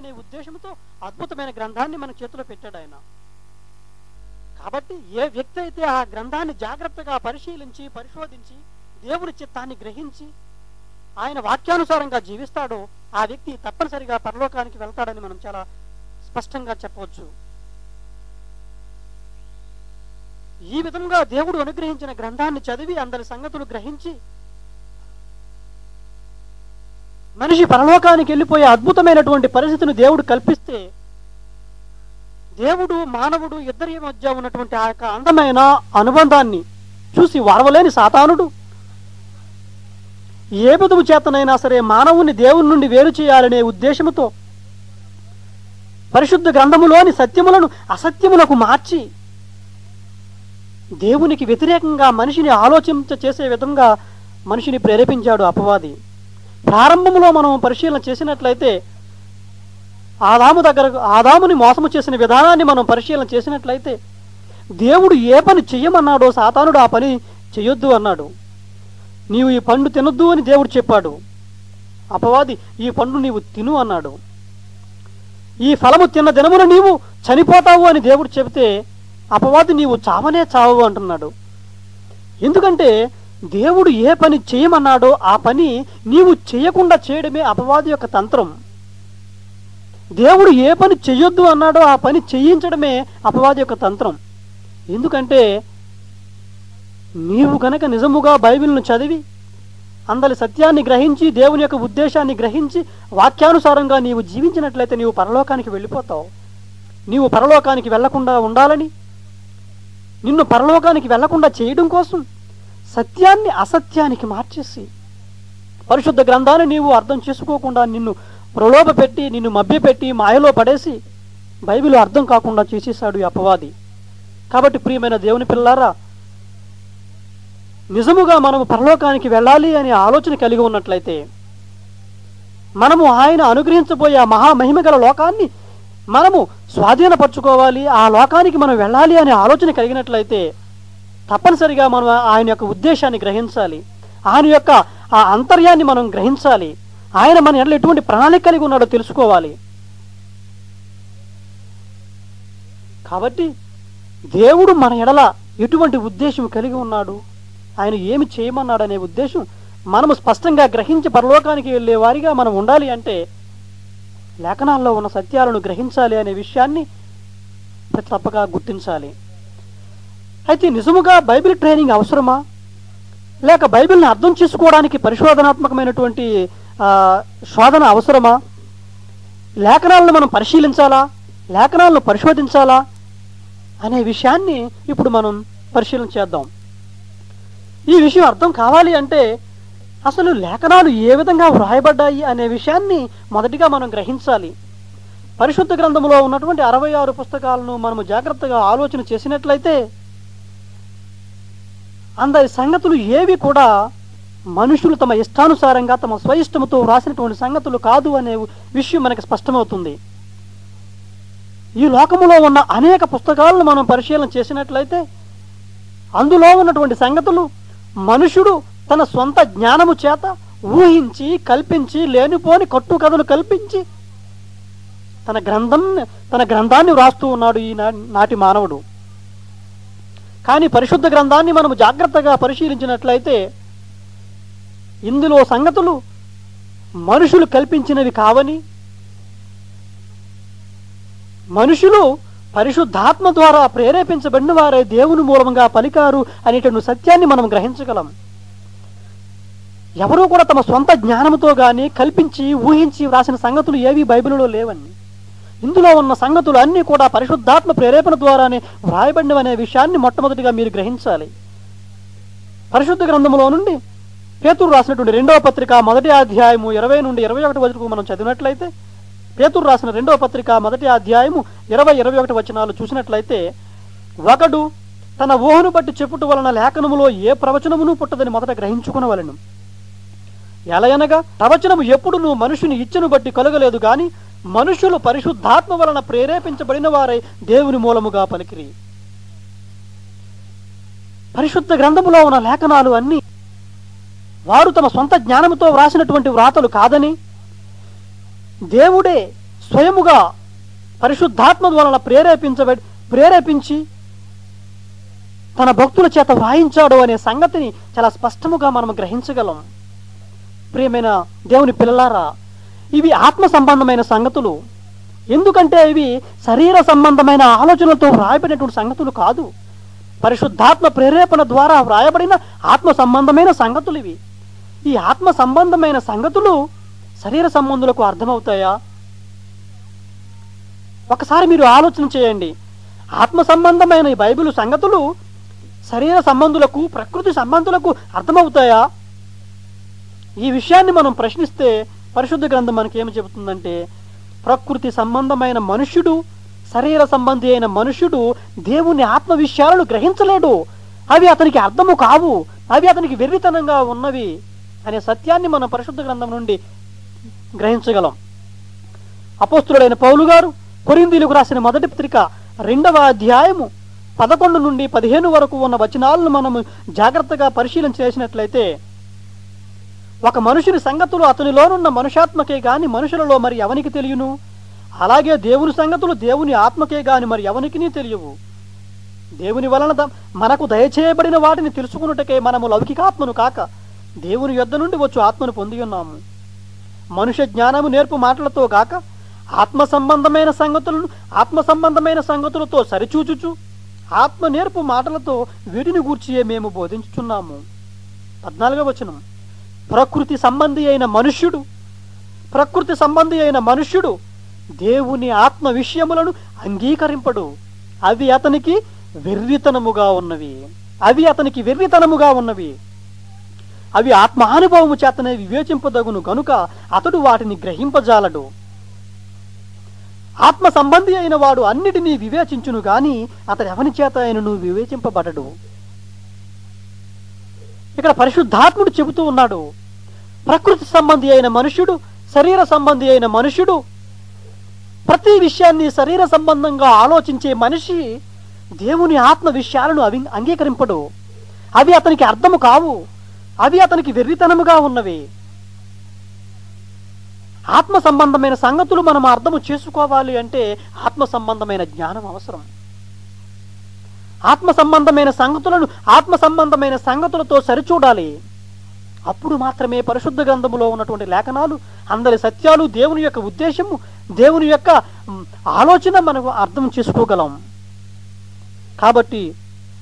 అనే ఉద్దేశంతో అద్భుతమైన గ్రంథాన్ని మన చేతిలో పెట్టాడు ఆయన. కాబట్టి ఏ వ్యక్తి అయితే ఆ గ్రంథాన్ని జాగ్రత్తగా పరిశీలించి పరిశోధించి దేవుని చిత్తాన్ని గ్రహించి ఆయన వాక్యానుసారంగా జీవిస్తాడో ఆ వ్యక్తి తప్పనిసరిగా పరలోకానికి వెళ్తాడని మనం చాలా స్పష్టంగా చెప్పవచ్చు. ఈ విధంగా దేవుడు అనుగ్రహించిన గ్రంథాన్ని చదివి అందరి సంగతులు గ్రహించి మనిషి పరలోకానికి వెళ్ళిపోయే అద్భుతమైనటువంటి పరిస్థితిని దేవుడు కల్పిస్తే దేవుడు మానవుడు ఇద్దరి మధ్య ఉన్నటువంటి ఆ యొక్క అందమైన అనుబంధాన్ని చూసి వారవలేని సాతానుడు ఏ విధము చేతనైనా సరే మానవుని దేవుని నుండి వేరు చేయాలనే ఉద్దేశంతో పరిశుద్ధ గ్రంథములోని సత్యములను అసత్యములకు మార్చి దేవునికి వ్యతిరేకంగా మనిషిని ఆలోచించ చేసే విధంగా మనిషిని ప్రేరేపించాడు అపవాది. ప్రారంభంలో మనం పరిశీలన చేసినట్లయితే ఆదాముని మోసము చేసిన విధానాన్ని మనం పరిశీలన చేసినట్లయితే దేవుడు ఏ పని చెయ్యమన్నాడో సాతానుడు ఆ పని చెయ్యొద్దు అన్నాడు. నీవు ఈ పండు తినొద్దు అని దేవుడు చెప్పాడు. అపవాది ఈ పండు నీవు తిను అన్నాడు. ఈ ఫలము తిన్న దినమున నీవు చనిపోతావు అని దేవుడు చెబితే అపవాది నీవు చావనే చావు అంటున్నాడు. ఎందుకంటే దేవుడు ఏ పని చేయమన్నాడో ఆ పని నీవు చేయకుండా చేయడమే అపవాది యొక్క తంత్రం. దేవుడు ఏ పని చెయ్యొద్దు అన్నాడో ఆ పని చేయించడమే అపవాది యొక్క తంత్రం. ఎందుకంటే నీవు కనుక నిజముగా బైబిల్ను చదివి అందరి సత్యాన్ని గ్రహించి దేవుని యొక్క ఉద్దేశాన్ని గ్రహించి వాక్యానుసారంగా నీవు జీవించినట్లయితే నీవు పరలోకానికి వెళ్ళిపోతావు. నీవు పరలోకానికి వెళ్లకుండా ఉండాలని, నిన్ను పరలోకానికి వెళ్లకుండా చేయడం కోసం సత్యాన్ని అసత్యానికి మార్చేసి పరిశుద్ధ గ్రంథాన్ని నీవు అర్థం చేసుకోకుండా నిన్ను ప్రలోభ పెట్టి నిన్ను మభ్యపెట్టి మాయలో పడేసి బైబిల్ అర్థం కాకుండా చేసేసాడు ఈ అపవాది. కాబట్టి ప్రియమైన దేవుని పిల్లారా, నిజముగా మనము పరలోకానికి వెళ్ళాలి అనే ఆలోచన కలిగి ఉన్నట్లయితే మనము ఆయన అనుగ్రహించబోయే ఆ మహామహిమ గల లోకాన్ని మనము స్వాధీనపరచుకోవాలి, ఆ లోకానికి మనం వెళ్ళాలి అనే ఆలోచన కలిగినట్లయితే తప్పనిసరిగా మనం ఆయన యొక్క ఉద్దేశాన్ని గ్రహించాలి, ఆయన యొక్క ఆ అంతర్యాన్ని మనం గ్రహించాలి, ఆయన మన ఎడల ఎటువంటి ప్రణాళిక కలిగి ఉన్నాడో తెలుసుకోవాలి. కాబట్టి దేవుడు మన ఎడల ఎటువంటి ఉద్దేశం కలిగి ఉన్నాడు, ఆయన ఏమి చేయమన్నాడు అనే ఉద్దేశం మనము స్పష్టంగా గ్రహించి పరలోకానికి వెళ్ళే వారిగా మనం ఉండాలి అంటే లేఖనాల్లో ఉన్న సత్యాలను గ్రహించాలి అనే విషయాన్ని తప్పక గుర్తించాలి. అయితే నిజముగా బైబిల్ ట్రైనింగ్ అవసరమా, లేక బైబిల్ని అర్థం చేసుకోవడానికి పరిశోధనాత్మకమైనటువంటి శోధన అవసరమా, లేఖనాలను మనం పరిశీలించాలా, లేఖనాలను పరిశోధించాలా అనే విషయాన్ని ఇప్పుడు మనం పరిశీలన చేద్దాం. ఈ విషయం అర్థం కావాలి అంటే అసలు లేఖనాలు ఏ విధంగా వ్రాయబడ్డాయి అనే విషయాన్ని మొదటిగా మనం గ్రహించాలి. పరిశుద్ధ గ్రంథంలో ఉన్నటువంటి 66 పుస్తకాలను మనము జాగ్రత్తగా ఆలోచన చేసినట్లయితే అందరి సంగతులు ఏవి కూడా మనుషులు తమ ఇష్టానుసారంగా తమ స్వయిష్టముతో వ్రాసినటువంటి సంగతులు కాదు అనే విషయం మనకు స్పష్టమవుతుంది. ఈ లోకములో ఉన్న అనేక పుస్తకాలను మనం పరిశీలన చేసినట్లయితే అందులో ఉన్నటువంటి సంగతులు మనుషుడు తన సొంత జ్ఞానము చేత ఊహించి కల్పించి లేనిపోని కట్టుకథలు కల్పించి తన గ్రంథాన్ని వ్రాస్తూ ఉన్నాడు ఈ నాటి మానవుడు. కానీ పరిశుద్ధ గ్రంథాన్ని మనము జాగ్రత్తగా పరిశీలించినట్లయితే ఇందులో సంగతులు మనుషులు కల్పించినవి కావని, మనుషులు పరిశుద్ధాత్మ ద్వారా ప్రేరేపించబడిన వారే దేవుని మూలంగా పలికారు అనేటువంటి సత్యాన్ని మనం గ్రహించగలం. ఎవరూ కూడా తమ సొంత జ్ఞానంతో కానీ కల్పించి ఊహించి వ్రాసిన సంగతులు ఏవి బైబిల్లో లేవని, ఇందులో ఉన్న సంగతులు అన్నీ కూడా పరిశుద్ధాత్మ ప్రేరేపణ ద్వారానే వ్రాయబడినవనే విషయాన్ని మొట్టమొదటిగా మీరు గ్రహించాలి. పరిశుద్ధ గ్రంథంలో నుండి పేతురు రాసినటువంటి 2వ పత్రిక 1వ అధ్యాయము 20 నుండి 21 వరకు మనం చదివినట్లయితే, పేతురు రాసిన 2వ పత్రిక 1వ అధ్యాయము 20-21 వచనాలు చూసినట్లయితే, ఒకడు తన ఊహను బట్టి చెప్పుట వలన లేఖనములో ఏ ప్రవచనమును పుట్టదని మొదట గ్రహించుకునవలెను. ఎలయనగా ప్రవచనము ఎప్పుడును మనుషుని ఇచ్చను బట్టి కలగలేదు గాని మనుషులు పరిశుద్ధాత్మ వలన ప్రేరేపించబడిన వారై దేవుని మూలముగా పలికిరి. పరిశుద్ధ గ్రంథములో ఉన్న లేఖనాలు అన్నీ వారు తమ సొంత జ్ఞానముతో వ్రాసినటువంటి వ్రాతలు కాదని, దేవుడే స్వయముగా పరిశుద్ధాత్మ వలన ప్రేరేపించి తన భక్తుల చేత వ్రాయించాడు అనే సంగతిని చాలా స్పష్టముగా మనం గ్రహించగలం. ప్రియమైన దేవుని పిల్లలారా, ఇవి ఆత్మ సంబంధమైన సంగతులు. ఎందుకంటే ఇవి శరీర సంబంధమైన ఆలోచనలతో వ్రాయబడినటువంటి సంగతులు కాదు. పరిశుద్ధాత్మ ప్రేరేపణ ద్వారా వ్రాయబడిన ఆత్మ సంబంధమైన సంగతులు ఇవి. ఈ ఆత్మ సంబంధమైన సంగతులు శరీర సంబంధులకు అర్థమవుతాయా? ఒకసారి మీరు ఆలోచన చేయండి. ఆత్మ సంబంధమైన ఈ బైబిల్ సంగతులు శరీర సంబంధులకు, ప్రకృతి సంబంధులకు అర్థమవుతాయా? ఈ విషయాన్ని మనం ప్రశ్నిస్తే పరిశుద్ధ గ్రంథం మనకేమి చెబుతుందంటే, ప్రకృతి సంబంధమైన మనుష్యుడు, శరీర సంబంధి అయిన మనుష్యుడు దేవుని ఆత్మ విషయాలను గ్రహించలేడు. అవి అతనికి అర్థము కావు, అవి అతనికి వెర్రితనంగా ఉన్నవి అనే సత్యాన్ని మనం పరిశుద్ధ గ్రంథం నుండి గ్రహించగలం. అపోస్తులుడైన పౌలు గారు కొరింథీయులకు రాసిన మొదటి పత్రిక 2వ అధ్యాయము 11 నుండి 15 వరకు ఉన్న వచనాలను మనము జాగ్రత్తగా పరిశీలన చేసినట్లయితే, ఒక మనుషుని సంగతులు అతనిలోనున్న మనుషాత్మకే గాని మనుషులలో మరి ఎవనికి తెలియను, అలాగే దేవుని సంగతులు దేవుని ఆత్మకే గాని మరి ఎవనికి తెలియవు. దేవుని వలన మనకు దయచేయబడిన వాటిని తెలుసుకున్నటకే మనము లౌకికాత్మను కాక దేవుని యొద్ద నుండి వచ్చు ఆత్మను పొంది ఉన్నాము. మనుష్య జ్ఞానము నేర్పు మాటలతో గాక ఆత్మ సంబంధమైన సంగతులతో సరిచూచుచు ఆత్మ నేర్పు మాటలతో వీటిని గూర్చియే మేము బోధించుచున్నాము. 14వ వచనం, ప్రకృతి సంబంధి అయిన మనుష్యుడు దేవుని ఆత్మ విషయములను అంగీకరింపడు. అవి అతనికి వెర్రితనముగా ఉన్నవి. అవి ఆత్మానుభవము చేతనే వివేచింపదగును గనుక అతడు వాటిని గ్రహింపజాలడు. ఆత్మ సంబంధి అయిన వాడు అన్నిటినీ వివేచించును గాని అతడు ఎవని చేత ఆయనను వివేచింపబడడు. ఇక్కడ పరిశుద్ధాత్ముడు చెబుతూ ఉన్నాడు, ప్రకృతి సంబంధి అయిన మనుష్యుడు, శరీర సంబంధి అయిన మనుష్యుడు, ప్రతి విషయాన్ని శరీర సంబంధంగా ఆలోచించే మనిషి దేవుని ఆత్మ విషయాలను అంగీకరింపడు. అవి అతనికి అర్థము కావు, అవి అతనికి వెర్రితనముగా ఉన్నవి. ఆత్మ సంబంధమైన సంగతులు మనం అర్థము చేసుకోవాలి అంటే ఆత్మ సంబంధమైన జ్ఞానం అవసరం. ఆత్మ సంబంధమైన సంగతులతో సరిచూడాలి. అప్పుడు మాత్రమే పరిశుద్ధ గ్రంథములో ఉన్నటువంటి లేఖనాలు, అందరి సత్యాలు, దేవుని యొక్క ఉద్దేశము, దేవుని యొక్క ఆలోచన మనకు అర్థం చేసుకోగలం. కాబట్టి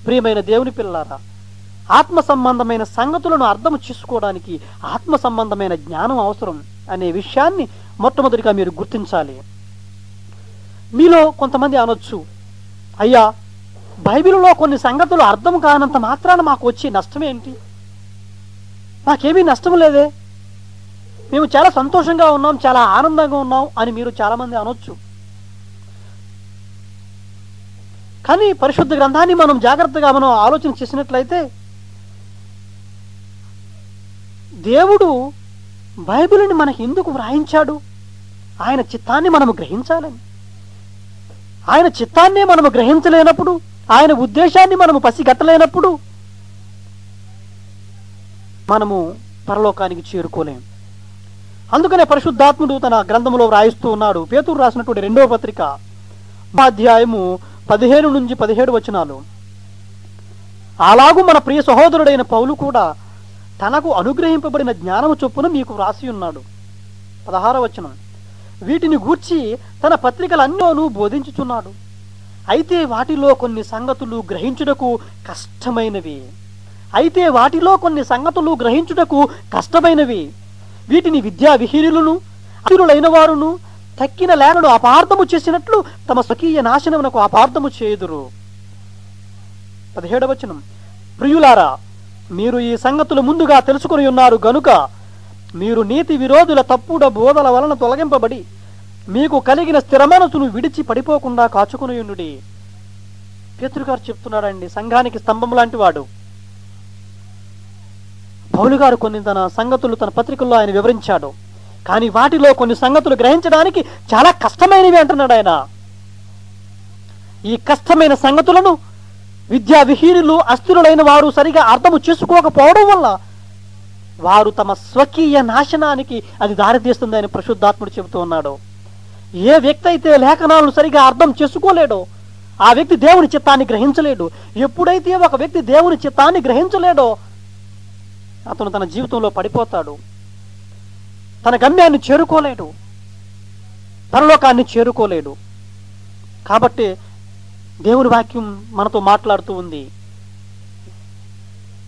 ప్రియమైన దేవుని పిల్లలారా, ఆత్మ సంబంధమైన సంగతులను అర్థం చేసుకోవడానికి ఆత్మ సంబంధమైన జ్ఞానం అవసరం అనే విషయాన్ని మొట్టమొదటిగా మీరు గుర్తించాలి. మీలో కొంతమంది అనొచ్చు, అయ్యా బైబిల్లో కొన్ని సంగతులు అర్థం కానంత మాత్రాన మాకు వచ్చే నష్టం ఏంటి? మాకేమీ నష్టం లేదే, మేము చాలా సంతోషంగా ఉన్నాం, చాలా ఆనందంగా ఉన్నాం అని మీరు చాలామంది అనొచ్చు. కానీ పరిశుద్ధ గ్రంథాన్ని మనం జాగ్రత్తగా ఆలోచన చేసినట్లయితే, దేవుడు బైబిల్ని మనకి ఎందుకు వ్రాయించాడు? ఆయన చిత్తాన్ని మనము గ్రహించాలని. ఆయన చిత్తాన్నే మనము గ్రహించలేనప్పుడు, ఆయన ఉద్దేశాన్ని మనము పసిగట్టలేనప్పుడు మనము పరలోకానికి చేరుకోలేం. అందుకనే పరిశుద్ధాత్ముడు తన గ్రంథంలో వ్రాయిస్తూ ఉన్నాడు. పేతురు రాసినటువంటి 2వ పత్రిక అధ్యాయము 15 నుంచి 17 వచనాలు, అలాగూ మన ప్రియ సహోదరుడైన పౌలు కూడా తనకు అనుగ్రహింపబడిన జ్ఞానము చొప్పున మీకు వ్రాసి ఉన్నాడు. 16వ వచనం, వీటిని గూర్చి తన పత్రికలన్నోనూ బోధించుచున్నాడు. అయితే వాటిలో కొన్ని సంగతులు గ్రహించుటకు కష్టమైనవి. వీటిని విద్యా విహీనులను, అతిరులైన వారును తక్కిన లేఖను అపార్థము చేసినట్లు తమ స్వకీయ నాశనమునకు అపార్థము చేయుదురు. 17వ వచనం, ప్రియులారా, మీరు ఈ సంగతులు ముందుగా తెలుసుకొని ఉన్నారు గనుక మీరు నీతి విరోధుల తప్పుడు బోధల వలన తొలగింపబడి మీకు కలిగిన స్థిర మనసును విడిచి పడిపోకుండా కాచుకుని ఉండుడి. పేతురు గారు చెప్తున్నాడండి, సంఘానికి స్తంభం లాంటి వాడు. పౌలు గారు కొన్ని తన సంగతులు తన పత్రికల్లో ఆయన వివరించాడు. కానీ వాటిలో కొన్ని సంగతులు గ్రహించడానికి చాలా కష్టమైనవి అంటున్నాడు ఆయన. ఈ కష్టమైన సంగతులను విద్యా విహీనులు, అస్థిరులైన వారు సరిగా అర్థము చేసుకోకపోవడం వల్ల వారు తమ స్వకీయ నాశనానికి అది దారితీస్తుందని పరిశుద్ధాత్ముడు చెబుతూ ఉన్నాడు. ఏ వ్యక్తి అయితే లేఖనాలను సరిగా అర్థం చేసుకోలేడో ఆ వ్యక్తి దేవుని చిత్తాన్ని గ్రహించలేడు. ఎప్పుడైతే ఒక వ్యక్తి దేవుని చిత్తాన్ని గ్రహించలేడో అతను తన జీవితంలో పడిపోతాడు, తన గమ్యాన్ని చేరుకోలేడు, పరలోకాన్ని చేరుకోలేడు. కాబట్టి దేవుని వాక్యం మనతో మాట్లాడుతూ ఉంది.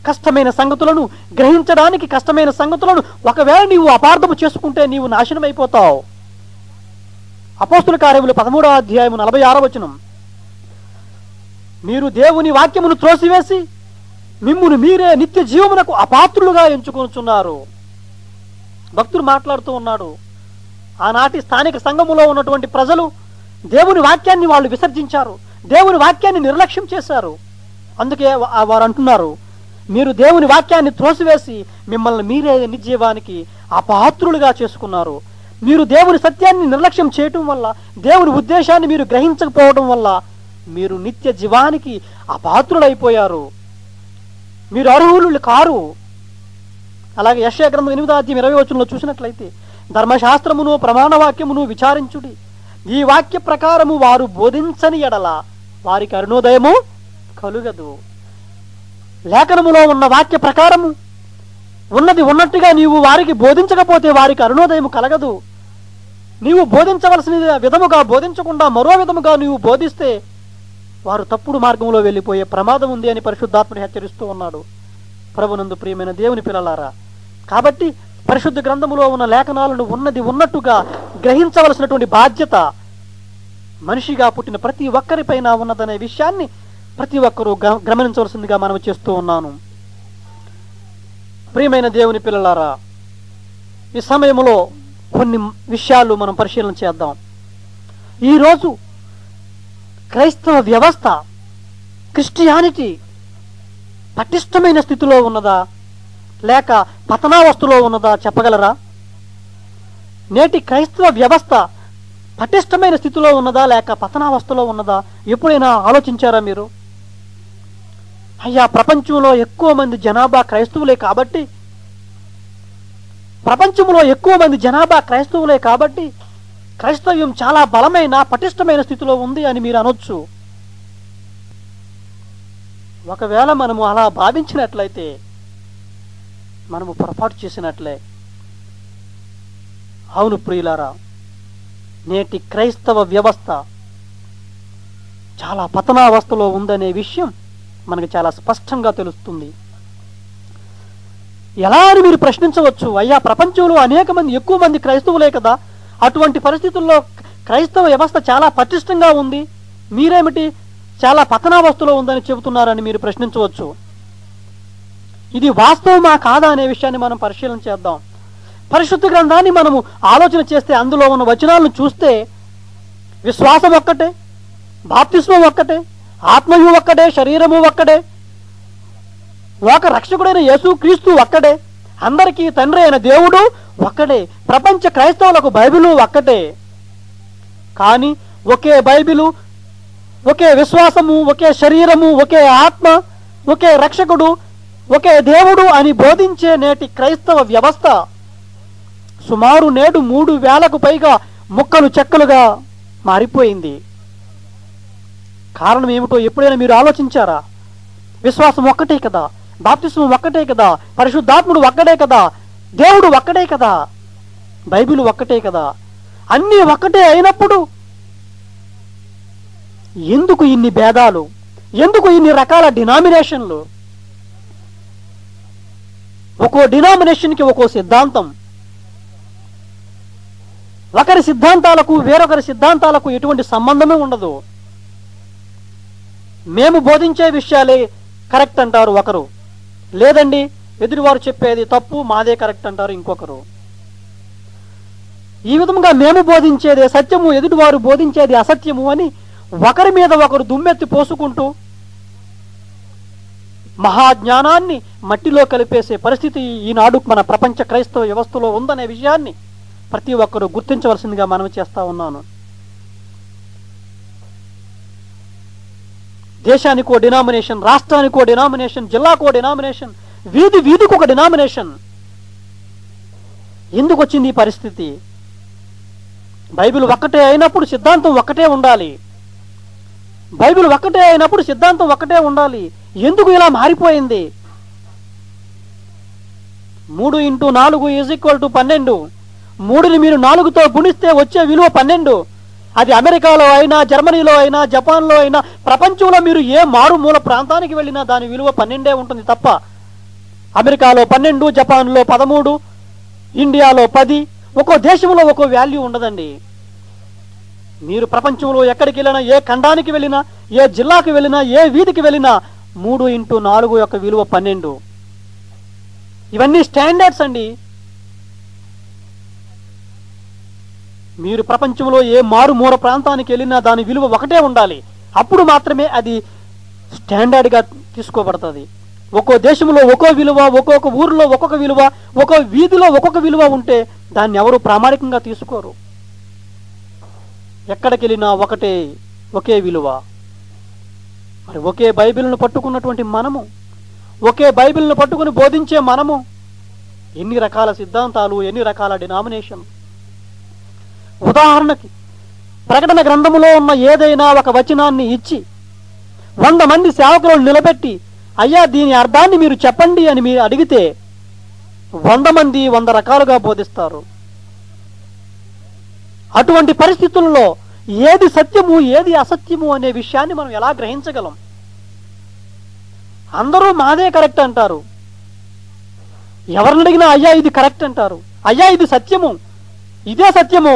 కష్టమైన సంగతులను గ్రహించడానికి కష్టమైన సంగతులను ఒకవేళ నీవు అపార్థము చేసుకుంటే నీవు నాశనం అయిపోతావు. అపోస్తుల కార్యములు 13వ అధ్యాయము 46వ వచనం, మీరు దేవుని వాక్యమును త్రోసివేసి మిమ్మును మీరే నిత్య జీవమునకు అపాత్రులుగా ఎంచుకొనుచున్నారు. భక్తుడు మాట్లాడుతూ ఉన్నాడు. ఆనాటి స్థానిక సంఘములో ఉన్నటువంటి ప్రజలు దేవుని వాక్యాన్ని వాళ్ళు విసర్జించారు, దేవుని వాక్యాన్ని నిర్లక్ష్యం చేశారు. అందుకే వారు అంటున్నారు, మీరు దేవుని వాక్యాన్ని త్రోసివేసి మిమ్మల్ని మీరే నిజీవానికి అపాత్రులుగా చేసుకున్నారు. మీరు దేవుని సత్యాన్ని నిర్లక్ష్యం చేయటం వల్ల, దేవుని ఉద్దేశాన్ని మీరు గ్రహించకపోవడం వల్ల మీరు నిత్య జీవానికి అపాత్రులైపోయారు, మీరు అర్హులు కారు. అలాగే యెషయా గ్రంథం 8వ అధ్యాయం 20వ వచనంలో చూసినట్లయితే, ధర్మశాస్త్రమును ప్రమాణ వాక్యమును విచారించుడి, ఈ వాక్య ప్రకారము వారు బోధించని ఎడల వారికి అరుణోదయము కలుగదు. లేఖనములో ఉన్న వాక్య ప్రకారము ఉన్నది ఉన్నట్టుగా నీవు వారికి బోధించకపోతే వారికి అరుణోదయం కలగదు. నీవు బోధించవలసిన విధముగా బోధించకుండా మరో విధముగా నీవు బోధిస్తే వారు తప్పుడు మార్గంలో వెళ్ళిపోయే ప్రమాదం ఉంది అని పరిశుద్ధాత్ముడు హెచ్చరిస్తూ ఉన్నాడు. ప్రభునందు ప్రియమైన దేవుని పిల్లలారా, కాబట్టి పరిశుద్ధ గ్రంథములో ఉన్న లేఖనాలను ఉన్నది ఉన్నట్టుగా గ్రహించవలసినటువంటి బాధ్యత మనిషిగా పుట్టిన ప్రతి ఒక్కరిపైన ఉన్నదనే విషయాన్ని ప్రతి ఒక్కరూ గమనించవలసిందిగా మనం చేస్తూ ఉన్నాను. ప్రియమైన దేవుని పిల్లలారా, ఈ సమయంలో కొన్ని విషయాలు మనం పరిశీలన చేద్దాం. ఈరోజు క్రైస్తవ వ్యవస్థ, క్రిస్టియానిటీ పటిష్టమైన స్థితిలో ఉన్నదా లేక పతనావస్థలో ఉన్నదా చెప్పగలరా? నేటి క్రైస్తవ వ్యవస్థ పటిష్టమైన స్థితిలో ఉన్నదా లేక పతనావస్థలో ఉన్నదా ఎప్పుడైనా ఆలోచించారా మీరు? అయ్యా, ప్రపంచంలో ఎక్కువ మంది జనాభా క్రైస్తవులే కాబట్టి క్రైస్తవ్యం చాలా బలమైన పటిష్టమైన స్థితిలో ఉంది అని మీరు అనొచ్చు. ఒకవేళ మనము అలా భావించినట్లయితే మనము పొరపాటు చేసినట్లే. అవును ప్రియులారా, నేటి క్రైస్తవ వ్యవస్థ చాలా పతనావస్థలో ఉందనే విషయం మనకు చాలా స్పష్టంగా తెలుస్తుంది. ఎలా అని మీరు ప్రశ్నించవచ్చు. అయ్యా, ప్రపంచంలో ఎక్కువ మంది క్రైస్తవులే కదా, అటువంటి పరిస్థితుల్లో క్రైస్తవ వ్యవస్థ చాలా పటిష్టంగా ఉంది, మీరేమిటి చాలా పతనావస్థలో ఉందని చెబుతున్నారని మీరు ప్రశ్నించవచ్చు. ఇది వాస్తవమా కాదా అనే విషయాన్ని మనం పరిశీలన చేద్దాం. పరిశుద్ధ గ్రంథాన్ని మనము ఆలోచన చేస్తే అందులో ఉన్న వచనాలను చూస్తే విశ్వాసం ఒక్కటే, బాప్తిస్మం ఒక్కటే, ఆత్మయు ఒక్కడే, శరీరము ఒక్కడే, లోక రక్షకుడైన యేసు క్రీస్తు ఒక్కడే, అందరికీ తండ్రి అయిన దేవుడు ఒక్కడే, ప్రపంచ క్రైస్తవులకు బైబిలు ఒక్కటే. కానీ ఒకే బైబిలు, ఒకే విశ్వాసము, ఒకే శరీరము, ఒకే ఆత్మ, ఒకే రక్షకుడు, ఒకే దేవుడు అని బోధించే నేటి క్రైస్తవ వ్యవస్థ సుమారు నేడు 3000కు పైగా ముక్కలు చెక్కలుగా మారిపోయింది. కారణం ఏమిటో ఎప్పుడైనా మీరు ఆలోచించారా? విశ్వాసం ఒక్కటే కదా, బాప్తిస్మం ఒక్కటే కదా, పరిశుద్ధాత్ముడు ఒక్కడే కదా, దేవుడు ఒక్కడే కదా, బైబిల్ ఒక్కటే కదా, అన్నీ ఒక్కటే అయినప్పుడు ఎందుకు ఇన్ని భేదాలు? ఎందుకు ఇన్ని రకాల డినామినేషన్లు? ఒక్కో డినామినేషన్కి ఒక్కో సిద్ధాంతం. ఒకరి సిద్ధాంతాలకు వేరొకరి సిద్ధాంతాలకు ఎటువంటి సంబంధమే ఉండదు. మేము బోధించే విషయాలే కరెక్ట్ అంటారు ఒకరు, లేదండి ఎదుటివారు చెప్పేది తప్పు, మాదే కరెక్ట్ అంటారు ఇంకొకరు. ఈ విధంగా మేము బోధించేదే సత్యము, ఎదుటివారు బోధించేది అసత్యము అని ఒకరి మీద ఒకరు దుమ్మెత్తి పోసుకుంటూ మహాజ్ఞానాన్ని మట్టిలో కలిపేసే పరిస్థితి ఈనాడు మన ప్రపంచ క్రైస్తవ వ్యవస్థలో ఉందనే విషయాన్ని ప్రతి ఒక్కరూ గుర్తించవలసిందిగా మనం చేస్తా ఉన్నాను. దేశానికో డినామినేషన్, రాష్ట్రానికో డినామినేషన్, జిల్లాకో డినామినేషన్, వీధి వీధికి ఒక డినామినేషన్. ఎందుకు వచ్చింది ఈ పరిస్థితి? బైబిల్ ఒక్కటే అయినప్పుడు సిద్ధాంతం ఒక్కటే ఉండాలి. బైబిల్ ఒక్కటే అయినప్పుడు సిద్ధాంతం ఒక్కటే ఉండాలి. ఎందుకు ఇలా మారిపోయింది? 3 × 4 = 12. 3ని మీరు 4తో గుణిస్తే వచ్చే విలువ 12. అది అమెరికాలో అయినా, జర్మనీలో అయినా, జపాన్లో అయినా, ప్రపంచంలో మీరు ఏ మారుమూల ప్రాంతానికి వెళ్ళినా దాని విలువ 12 ఉంటుంది తప్ప అమెరికాలో 12, జపాన్లో 13, ఇండియాలో 10, ఒక్కో దేశంలో ఒక్కో వాల్యూ ఉండదండి. మీరు ప్రపంచంలో ఎక్కడికి వెళ్ళినా, ఏ ఖండానికి వెళ్ళినా, ఏ జిల్లాకి వెళ్ళినా, ఏ వీధికి వెళ్ళినా 3 × 4 యొక్క విలువ 12. ఇవన్నీ స్టాండర్డ్స్ అండి. మీరు ప్రపంచంలో ఏ మారుమూల ప్రాంతానికి వెళ్ళినా దాని విలువ ఒకటే ఉండాలి. అప్పుడు మాత్రమే అది స్టాండర్డ్గా తీసుకోబడుతుంది. ఒక్కో దేశంలో ఒక్కో విలువ, ఒక్కొక్క ఊరిలో ఒక్కొక్క విలువ, ఒక్కో వీధిలో ఒక్కొక్క విలువ ఉంటే దాన్ని ఎవరు ప్రామాణికంగా తీసుకోరు. ఎక్కడికి వెళ్ళినా ఒకే విలువ. మరి ఒకే బైబిల్ను పట్టుకున్నటువంటి మనము, ఒకే బైబిల్ను పట్టుకుని బోధించే మనము ఎన్ని రకాల సిద్ధాంతాలు, ఎన్ని రకాల డినామినేషన్. ఉదాహరణకి ప్రకటన గ్రంథములో ఉన్న ఏదైనా ఒక వచనాన్ని ఇచ్చి 100 మంది సేవకులను నిలబెట్టి, అయ్యా దీని అర్థాన్ని మీరు చెప్పండి అని మీరు అడిగితే 100 మంది 100 రకాలుగా బోధిస్తారు. అటువంటి పరిస్థితుల్లో ఏది సత్యము, ఏది అసత్యము అనే విషయాన్ని మనం ఎలా గ్రహించగలం? అందరూ మాదే కరెక్ట్ అంటారు. ఎవరిని అడిగినా అయ్యా ఇది కరెక్ట్ అంటారు, అయ్యా ఇది సత్యము, ఇదే సత్యము.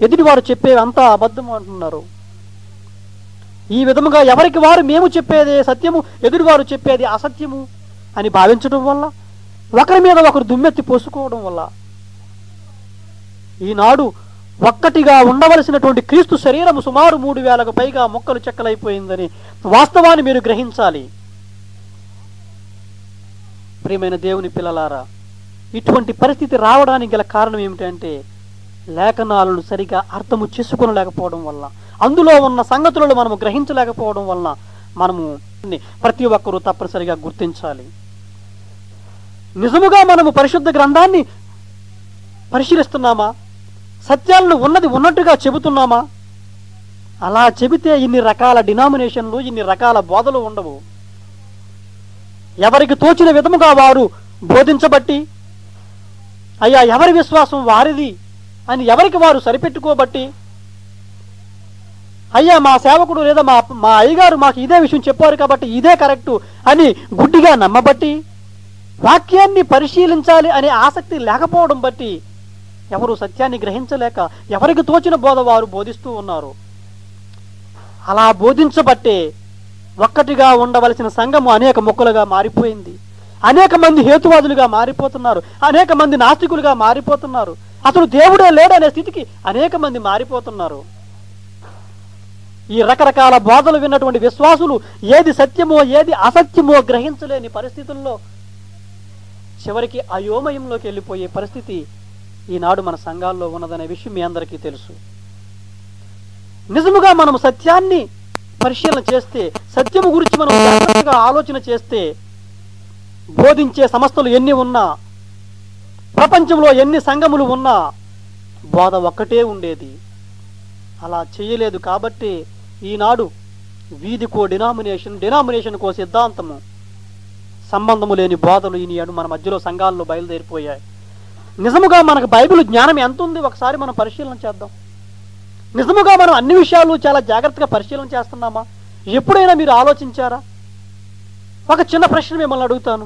ఎదుటివారు చెప్పేవి అంతా అబద్ధము అంటున్నారు. ఈ విధముగా ఎవరికి వారు మేము చెప్పేదే సత్యము, ఎదుటివారు చెప్పేది అసత్యము అని భావించడం వల్ల, ఒకరి మీద ఒకరు దుమ్మెత్తి పోసుకోవడం వల్ల ఈనాడు ఒక్కటిగా ఉండవలసినటువంటి క్రీస్తు శరీరము సుమారు 3000కు పైగా ముక్కలు చెక్కలైపోయిందని వాస్తవాన్ని మీరు గ్రహించాలి. ప్రియమైన దేవుని పిల్లలారా, ఇటువంటి పరిస్థితి రావడానికి గల కారణం ఏమిటంటే లేఖనాలను సరిగా అర్థము చేసుకోలేకపోవడం వల్ల, అందులో ఉన్న సంగతులను మనము గ్రహించలేకపోవడం వల్ల మనము ప్రతి ఒక్కరూ తప్పనిసరిగా గుర్తించాలి. నిజముగా మనము పరిశుద్ధ గ్రంథాన్ని పరిశీలిస్తున్నామా? సత్యాలను ఉన్నది ఉన్నట్టుగా చెబుతున్నామా? అలా చెబితే ఇన్ని రకాల డినామినేషన్లు, ఇన్ని రకాల బోధలు ఉండవు. ఎవరికి తోచిన విధముగా వారు బోధించబట్టి, అయ్యా ఎవరి విశ్వాసం వారిది అని ఎవరికి వారు సరిపెట్టుకోబట్టి, అయ్యా మా సేవకుడు లేదా మా అయ్యగారు మాకు ఇదే విషయం చెప్పారు కాబట్టి ఇదే కరెక్టు అని గుడ్డిగా నమ్మబట్టి, వాక్యాన్ని పరిశీలించాలి అనే ఆసక్తి లేకపోవడం బట్టి ఎవరు సత్యాన్ని గ్రహించలేక ఎవరికి తోచిన బోధ వారు బోధిస్తూ ఉన్నారు. అలా బోధించబట్టే ఒక్కటిగా ఉండవలసిన సంఘము అనేక ముక్కలుగా మారిపోయింది. అనేక మంది హేతువాదులుగా మారిపోతున్నారు, అనేక మంది నాస్తికులుగా మారిపోతున్నారు, అసలు దేవుడే లేడనే స్థితికి అనేక మంది మారిపోతున్నారు. ఈ రకరకాల బోధలు విన్నటువంటి విశ్వాసులు ఏది సత్యమో ఏది అసత్యమో గ్రహించలేని పరిస్థితుల్లో చివరికి అయోమయంలోకి వెళ్ళిపోయే పరిస్థితి ఈనాడు మన సంఘాల్లో ఉన్నదనే విషయం మీ అందరికీ తెలుసు. నిజముగా మనం సత్యాన్ని పరిశీలన చేస్తే, సత్యము గురించి మనం జాగ్రత్తగా ఆలోచన చేస్తే, బోధించే సంస్థలు ఎన్ని ఉన్నా, ప్రపంచంలో ఎన్ని సంఘములు ఉన్నా బోధ ఒక్కటే ఉండేది. అలా చేయలేదు కాబట్టి ఈనాడు వీధికో డినామినేషన్కో సిద్ధాంతము, సంబంధము లేని బోధలు ఈనాడు మన మధ్యలో సంఘాల్లో బయలుదేరిపోయాయి. నిజముగా మనకు బైబిల్ జ్ఞానం ఎంత ఉంది ఒకసారి మనం పరిశీలన చేద్దాం. నిజముగా మనం అన్ని విషయాలు చాలా జాగ్రత్తగా పరిశీలన చేస్తున్నామా? ఎప్పుడైనా మీరు ఆలోచించారా? ఒక చిన్న ప్రశ్న మిమ్మల్ని అడుగుతాను,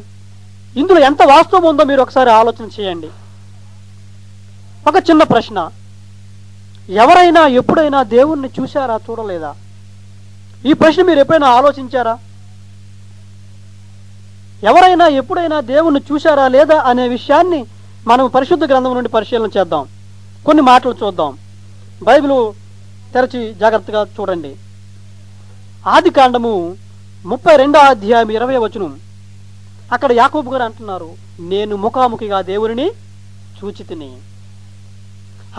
ఇందులో ఎంత వాస్తవం ఉందో మీరు ఒకసారి ఆలోచన చేయండి. ఒక చిన్న ప్రశ్న, ఎవరైనా ఎప్పుడైనా దేవుణ్ణి చూశారా, చూడలేదా? ఈ ప్రశ్న మీరు ఎప్పుడైనా ఆలోచించారా? ఎవరైనా ఎప్పుడైనా దేవుణ్ణి చూశారా లేదా అనే విషయాన్ని మనం పరిశుద్ధ గ్రంథం నుండి పరిశీలన చేద్దాం. కొన్ని మాటలు చూద్దాం. బైబిల్ తెరచి జాగ్రత్తగా చూడండి. ఆదికాండము 32వ అధ్యాయం 20వ వచనం. అక్కడ యాకోబు గారు అంటున్నారు, నేను ముఖాముఖిగా దేవుని చూచితిని.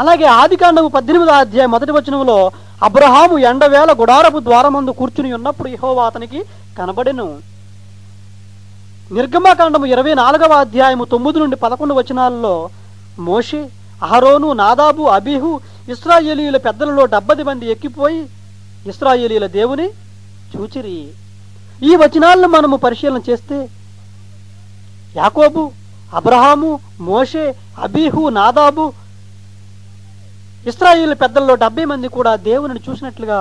అలాగే ఆదికాండము 18వ అధ్యాయం 1వ వచనంలో అబ్రహాము ఎండవేళ గుడారపు ద్వారమందు కూర్చుని ఉన్నప్పుడు యెహోవా అతనికి కనబడెను. నిర్గమకాండము 24వ అధ్యాయము 9 నుండి 11 వచనాల్లో మోషే అహరోను, నాదాబు, అబీహు ఇశ్రాయేలీయుల పెద్దలలో 70 మంది ఎక్కిపోయి ఇశ్రాయేలీయుల దేవుని చూచిరి. ఈ వచనాలను మనము పరిశీలన చేస్తే యాకోబు, అబ్రహాము, మోషే, అబీహు, నాదాబు ఇశ్రాయేలు పెద్దల్లో 70 మంది కూడా దేవుని చూసినట్లుగా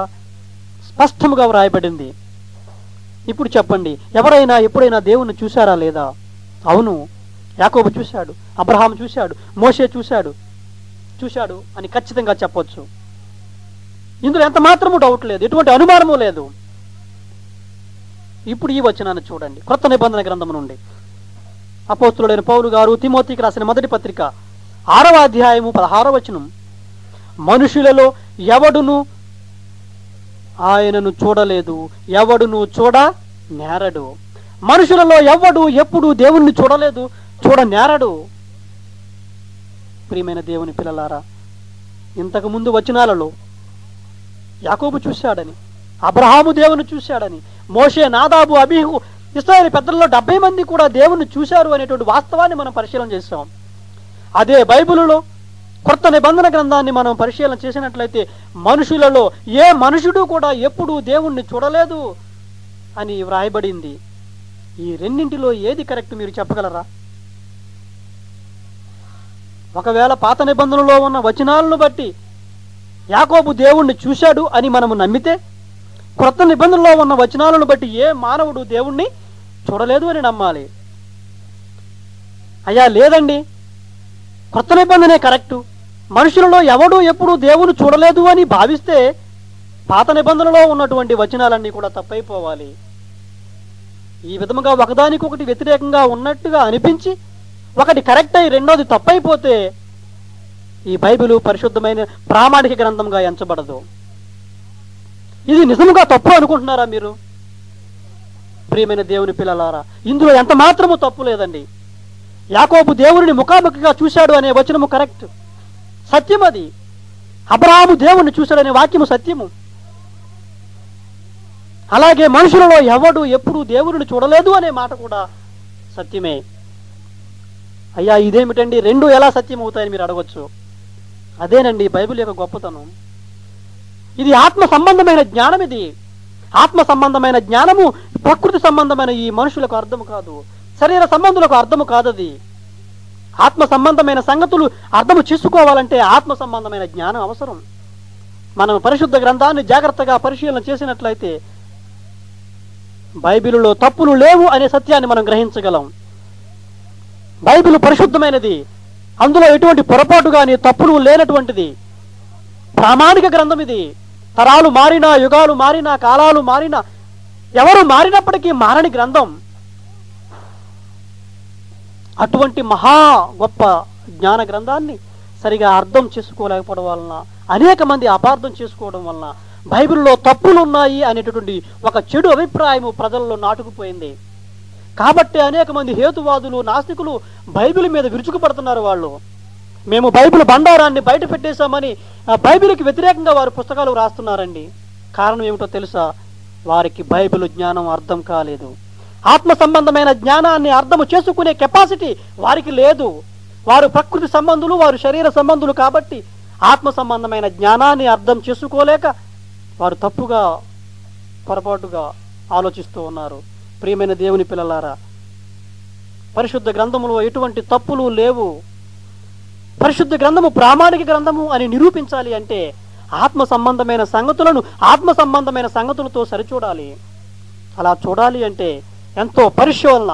స్పష్టముగా వ్రాయబడింది. ఇప్పుడు చెప్పండి, ఎవరైనా ఎప్పుడైనా దేవుణ్ణి చూశారా లేదా? అవును, యాకోబు చూశాడు, అబ్రహాము చూశాడు, మోషే చూశాడు అని ఖచ్చితంగా చెప్పొచ్చు. ఇందులో ఎంత మాత్రము డౌట్ లేదు, ఎటువంటి అనుమానము లేదు. ఇప్పుడు ఈ వచనాన్ని చూడండి, క్రొత్త నిబంధన గ్రంథము నుండి అపోస్తులుడైన పౌలు గారు తిమోతికి రాసిన మొదటి పత్రిక 6వ అధ్యాయము 16వ వచనం, మనుషులలో ఎవడును ఆయనను చూడలేదు, ఎవడును చూడ నేరడు. మనుషులలో ఎవడు ఎప్పుడు దేవుణ్ణి చూడలేదు, చూడ నేరడు. ప్రియమైన దేవుని పిల్లలారా, ఇంతకు ముందు వచనాలలో యాకోబు చూశాడని, అబ్రహాము దేవుని చూశాడని, మోషే, నాదాబు, అబీహు ఇశ్రాయేలు పెద్దలలో 70 మంది కూడా దేవుణ్ణి చూశారు అనేటువంటి వాస్తవాన్ని మనం పరిశీలన చేస్తాం. అదే బైబిలులో కొత్త నిబంధన గ్రంథాన్ని మనం పరిశీలన చేసినట్లయితే మనుషులలో ఏ మనుషుడు కూడా ఎప్పుడూ దేవుణ్ణి చూడలేదు అని వ్రాయబడింది. ఈ రెండింటిలో ఏది కరెక్ట్ మీరు చెప్పగలరా? ఒకవేళ పాత నిబంధనలో ఉన్న వచనాలను బట్టి యాకోబు దేవుణ్ణి చూశాడు అని మనము నమ్మితే, క్రొత్త నిబంధనలో ఉన్న వచనాలను బట్టి ఏ మానవుడు దేవుణ్ణి చూడలేదు అని నమ్మాలి. అయ్యా లేదండి, క్రొత్త నిబంధనే కరెక్టు, మనుషులలో ఎవడు ఎప్పుడు దేవుని చూడలేదు అని భావిస్తే పాత నిబంధనలో ఉన్నటువంటి వచనాలన్నీ కూడా తప్పైపోవాలి. ఈ విధముగా ఒకదానికొకటి వ్యతిరేకంగా ఉన్నట్టుగా అనిపించి ఒకటి కరెక్ట్ అయి రెండోది తప్పైపోతే ఈ బైబిలు పరిశుద్ధమైన ప్రామాణిక గ్రంథంగా ఎంచబడదు. ఇది నిజముగా తప్పు అనుకుంటున్నారా మీరు? ప్రియమైన దేవుని పిల్లలారా, ఇందులో ఎంత మాత్రము తప్పు లేదండి. యాకోబు దేవుని ముఖాముఖిగా చూశాడు అనే వచనము కరెక్ట్, సత్యం. అది అబ్రహాము దేవుణ్ణి చూశాడనే వాక్యము సత్యము. అలాగే మనుషులలో ఎవడు ఎప్పుడు దేవుడిని చూడలేదు అనే మాట కూడా సత్యమే. అయ్యా ఇదేమిటండి, రెండు ఎలా సత్యం అవుతాయని మీరు అడగవచ్చు. అదేనండి బైబిల్ యొక్క గొప్పతనం. ఇది ఆత్మ సంబంధమైన జ్ఞానం. ఇది ఆత్మ సంబంధమైన జ్ఞానము ప్రకృతి సంబంధమైన ఈ మనుషులకు అర్థము కాదు, శరీర సంబంధులకు అర్థము కాదది. ఆత్మ సంబంధమైన సంగతులు అర్థము చేసుకోవాలంటే ఆత్మ సంబంధమైన జ్ఞానం అవసరం. మనం పరిశుద్ధ గ్రంథాన్ని జాగ్రత్తగా పరిశీలన చేసినట్లయితే బైబిలులో తప్పులు లేవు అనే సత్యాన్ని మనం గ్రహించగలం. బైబిల్ పరిశుద్ధమైనది, అందులో ఎటువంటి పొరపాటు కానీ తప్పులు లేనటువంటిది ప్రామాణిక గ్రంథం. ఇది తరాలు మారినా, యుగాలు మారినా, కాలాలు మారినా, ఎవరు మారినప్పటికీ మారని గ్రంథం. అటువంటి మహా గొప్ప జ్ఞాన గ్రంథాన్ని సరిగా అర్థం చేసుకోలేకపోవడం వలన, అనేక మంది అపార్థం చేసుకోవడం వలన బైబిల్లో తప్పులు ఉన్నాయి అనేటటువంటి ఒక చెడు అభిప్రాయము ప్రజల్లో నాటుకుపోయింది. కాబట్టి అనేక మంది హేతువాదులు, నాస్తికులు బైబిల్ మీద విరుచుకుపడుతున్నారు. వాళ్ళు మేము బైబిల్ బండారాన్ని బయట పెట్టేశామని బైబిల్కి వ్యతిరేకంగా వారు పుస్తకాలు రాస్తున్నారండి. కారణం ఏమిటో తెలుసా? వారికి బైబిల్ జ్ఞానం అర్థం కాలేదు. ఆత్మ సంబంధమైన జ్ఞానాన్ని అర్థము చేసుకునే కెపాసిటీ వారికి లేదు. వారు ప్రకృతి సంబంధులు, వారు శరీర సంబంధులు. కాబట్టి ఆత్మ సంబంధమైన జ్ఞానాన్ని అర్థం చేసుకోలేక వారు తప్పుగా, పొరపాటుగా ఆలోచిస్తూ ఉన్నారు. ప్రియమైన దేవుని పిల్లలారా, పరిశుద్ధ గ్రంథములో ఎటువంటి తప్పులు లేవు. పరిశుద్ధ గ్రంథము ప్రామాణిక గ్రంథము అని నిరూపించాలి అంటే ఆత్మ సంబంధమైన సంగతులను ఆత్మ సంబంధమైన సంగతులతో సరిచూడాలి. అలా చూడాలి అంటే ఎంతో పరిశీలన,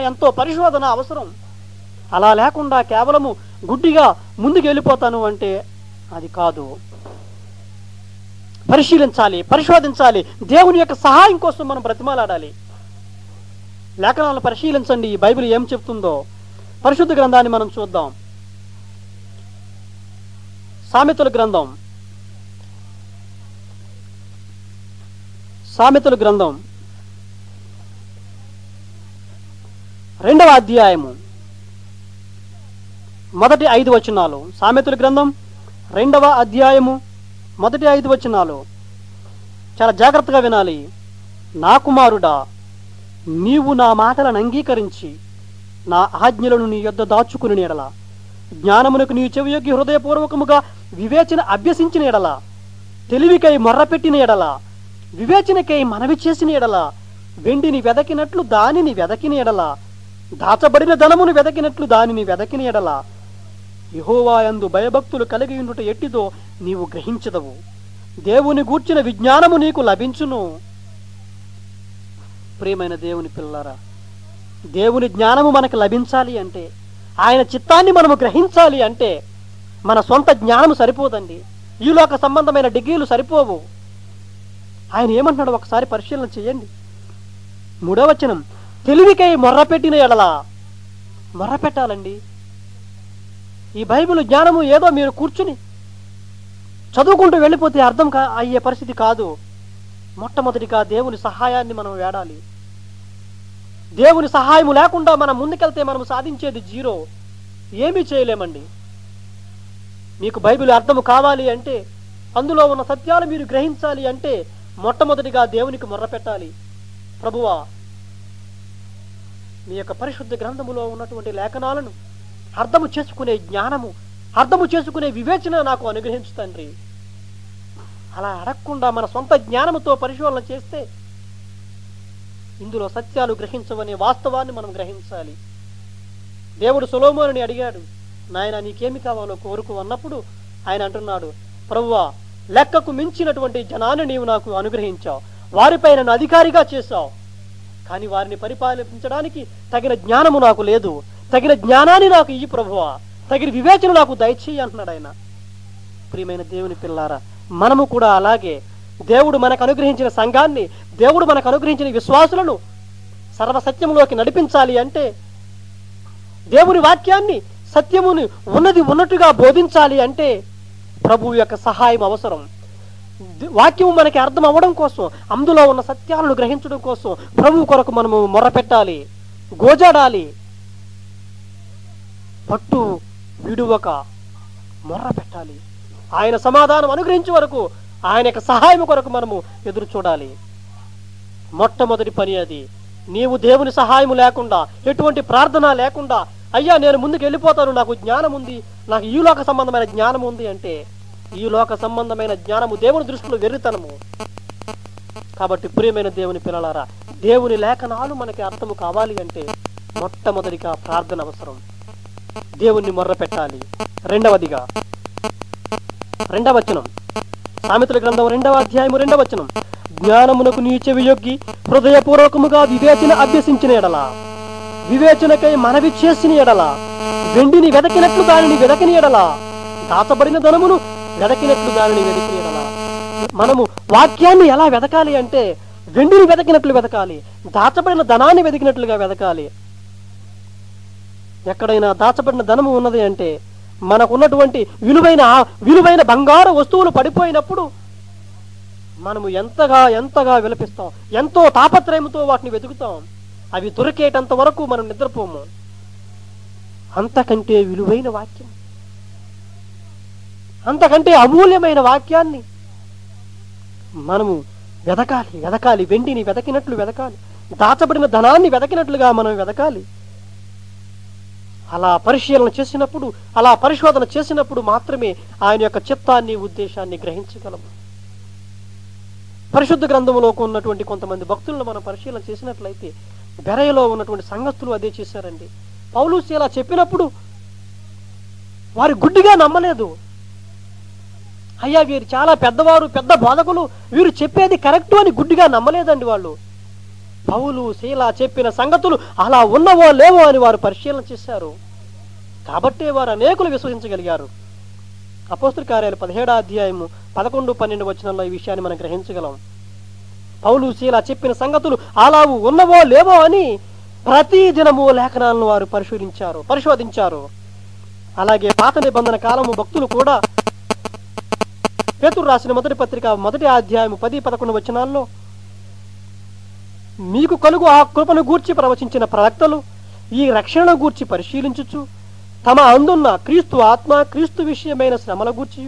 ఎంతో పరిశోధన అవసరం. అలా లేకుండా కేవలము గుడ్డిగా ముందుకు వెళ్ళిపోతాను అంటే అది కాదు. పరిశీలించాలి, పరిశోధించాలి. దేవుని యొక్క సహాయం కోసం మనం బ్రతిమాలాడాలి. లేఖనాలను పరిశీలించండి, ఈ బైబిల్ ఏం చెప్తుందో. పరిశుద్ధ గ్రంథాన్ని మనం చూద్దాం. సామెతల గ్రంథం 2వ అధ్యాయము మొదటి 5 వచనాలు. సామెతల గ్రంథం 2వ అధ్యాయము మొదటి 5 వచనాలు చాలా జాగ్రత్తగా వినాలి. నా కుమారుడా, నీవు నా మాటలను అంగీకరించి నా ఆజ్ఞలను నీ యొద్ద దాచుకుని ఎడల జ్ఞానమునకు నీ చెవియొగ్గి హృదయపూర్వకముగా వివేచన అభ్యసించిన ఎడల, తెలివికై మొర్రపెట్టిన ఎడల, వివేచనకై మనవి చేసిన ఎడల, వెండిని వెదకినట్లు దానిని వెదకిన ఎడల, దాచబడిన ధనమును వెదకినట్లు దానిని వెదకిన ఎడల, యెహోవా యందు భయభక్తులు కలిగి ఉండుట ఎట్టిదో నీవు గ్రహించదవు. దేవుని గూర్చిన విజ్ఞానము నీకు లభించును. ప్రియమైన దేవుని పిల్లలారా, దేవుని జ్ఞానము మనకు లభించాలి అంటే, ఆయన చిత్తాన్ని మనము గ్రహించాలి అంటే మన సొంత జ్ఞానము సరిపోదండి. ఈ లోక సంబంధమైన డిగ్రీలు సరిపోవు. ఆయన ఏమంటున్నాడు ఒకసారి పరిశీలన చేయండి. 3వ వచనం, తెలివికై మొర్రపెట్టిన ఎడల. మొర్రపెట్టాలండి. ఈ బైబిల్ జ్ఞానము ఏదో మీరు కూర్చుని చదువుకుంటూ వెళ్ళిపోతే అర్థం అయ్యే పరిస్థితి కాదు. మొట్టమొదటిగా దేవుని సహాయాన్ని మనం వేడాలి. దేవుని సహాయం లేకుండా మనం ముందుకెళ్తే మనం సాధించేది జీరో. ఏమీ చేయలేమండి. మీకు బైబిల్ అర్థం కావాలి అంటే, అందులో ఉన్న సత్యాలు మీరు గ్రహించాలి అంటే మొట్టమొదటిగా దేవునికి మొర్రపెట్టాలి. ప్రభువా, మీ యొక్క పరిశుద్ధ గ్రంథములో ఉన్నటువంటి లేఖనాలను అర్థము చేసుకునే జ్ఞానము, అర్థము చేసుకునే వివేచన నాకు అనుగ్రహించు తండ్రి. అలా అడగకుండా మన సొంత జ్ఞానముతో పరిశోధన చేస్తే ఇందులో సత్యాలు గ్రహించవనే వాస్తవాన్ని మనం గ్రహించాలి. దేవుడు సొలొమోనుని అడిగాడు, నాయన నీకేమి కావాలో కోరుకు అన్నప్పుడు ఆయన అంటున్నాడు, ప్రభువా, లెక్కకు మించినటువంటి జనాన్ని నీవు నాకు అనుగ్రహించావు, వారిపై నన్ను అధికారిగా చేశావు, కానీ వారిని పరిపాలించడానికి తగిన జ్ఞానము నాకు లేదు. తగిన జ్ఞానాన్ని నాకు ఇయ్యి ప్రభువా, తగిన వివేచన నాకు దయచేయి అంటున్నాడు ఆయన. ప్రియమైన దేవుని పిల్లారా, మనము కూడా అలాగే దేవుడు మనకు అనుగ్రహించిన సంఘాన్ని, దేవుడు మనకు అనుగ్రహించిన విశ్వాసులను సర్వసత్యములోకి నడిపించాలి అంటే, దేవుని వాక్యాన్ని సత్యముని ఉన్నది ఉన్నట్టుగా బోధించాలి అంటే ప్రభువు యొక్క సహాయం అవసరం. వాక్యము మనకి అర్థం అవ్వడం కోసం, అందులో ఉన్న సత్యాలను గ్రహించడం కోసం ప్రభువు కొరకు మనము మొర్రపెట్టాలి, గోజాడాలి. పట్టు విడువక మొర్రపెట్టాలి. ఆయన సమాధానం అనుగ్రహించే వరకు, ఆయన యొక్క సహాయం కొరకు మనము ఎదురు చూడాలి. మొట్టమొదటి పని అది. నీవు దేవుని సహాయం లేకుండా, ఎటువంటి ప్రార్థన లేకుండా, అయ్యా నేను ముందుకు వెళ్ళిపోతాను, నాకు జ్ఞానం ఉంది, నాకు ఈ లోక సంబంధమైన జ్ఞానం ఉంది అంటే, ఈ లోక సంబంధమైన జ్ఞానము దేవుని దృష్టిలో వెర్రితనము. కాబట్టి ప్రియమైన దేవుని పిల్లలారా, దేవుని లేఖనాలు మనకి అర్థము కావాలి అంటే మొట్టమొదటిగా ప్రార్థన అవసరం. దేవుణ్ణి మొర్రపెట్టాలి. రెండవదిగా 2వ వచనం, సామెతల గ్రంథం 2వ అధ్యాయము 2వ వచనం, జ్ఞానమునకు నీ చెవియొగ్గి హృదయపూర్వకముగా వివేచన అభ్యసించిన ఎడల, వివేచనకై మనవి చేసిన ఎడల, వెండిని వెదకినట్లు దానిని వెదకిన ఎడల, దాచబడిన ధనమును వెదకినట్లు దానిని వెదకిన ఎడల. మనము వాక్యాన్ని ఎలా వెదకాలి అంటే, వెండిని వెదకినట్లు వెదకాలి, దాచబడిన ధనాన్ని వెదకినట్లుగా వెదకాలి. ఎక్కడైనా దాచబడిన ధనము ఉన్నది అంటే, మనకున్నటువంటి విలువైన బంగారు వస్తువులు పడిపోయినప్పుడు మనము ఎంతగా విలపిస్తాం, ఎంతో తాపత్రయంతో వాటిని వెతుకుతాం. అవి దొరికేటంత వరకు మనం నిద్రపోము. అంతకంటే విలువైన వాక్యం, అంతకంటే అమూల్యమైన వాక్యాన్ని మనము వెదకాలి. వెండిని వెదకినట్లు వెదకాలి, దాచబడిన ధనాన్ని వెదకినట్లుగా మనం వెదకాలి. అలా పరిశీలన చేసినప్పుడు, అలా పరిశోధన చేసినప్పుడు మాత్రమే ఆయన యొక్క చిత్తాన్ని, ఉద్దేశాన్ని గ్రహించగలము. పరిశుద్ధ గ్రంథంలో ఉన్నటువంటి కొంతమంది భక్తులను మనం పరిశీలన చేసినట్లయితే, బెరయలో ఉన్నటువంటి సంఘస్థులు అదే చేశారండి. పౌలు ఇలా చెప్పినప్పుడు వారు గుడ్డిగా నమ్మలేదు. అయ్యా వీరు చాలా పెద్దవారు, పెద్ద బోధకులు, వీరు చెప్పేది కరెక్టు అని గుడ్డిగా నమ్మలేదండి వాళ్ళు. పౌలు శీల చెప్పిన సంగతులు అలా ఉన్నవో లేవో అని వారు పరిశీలన చేశారు. కాబట్టే వారు అనేకులు విశ్వసించగలిగారు. అపోస్తలుల కార్యాలు 17వ అధ్యాయము 11, 12 వచనంలో ఈ విషయాన్ని మనం గ్రహించగలం. పౌలు శీల చెప్పిన సంగతులు అలా ఉన్నవో లేవో అని ప్రతి దినము లేఖనాలను వారు పరిశోధించారు. అలాగే పాత నిబంధన కాలము భక్తులు కూడా పేతురు రాసిన మొదటి పత్రిక 1వ అధ్యాయము 10, 11 వచనాల్లో మీకు కలుగు ఆ కృపను గూర్చి ప్రవచించిన ప్రవక్తలు ఈ రక్షణను గూర్చి పరిశీలించుచు తమ అందున్న క్రీస్తు ఆత్మ, క్రీస్తు విషయమైన శ్రమల గూర్చి,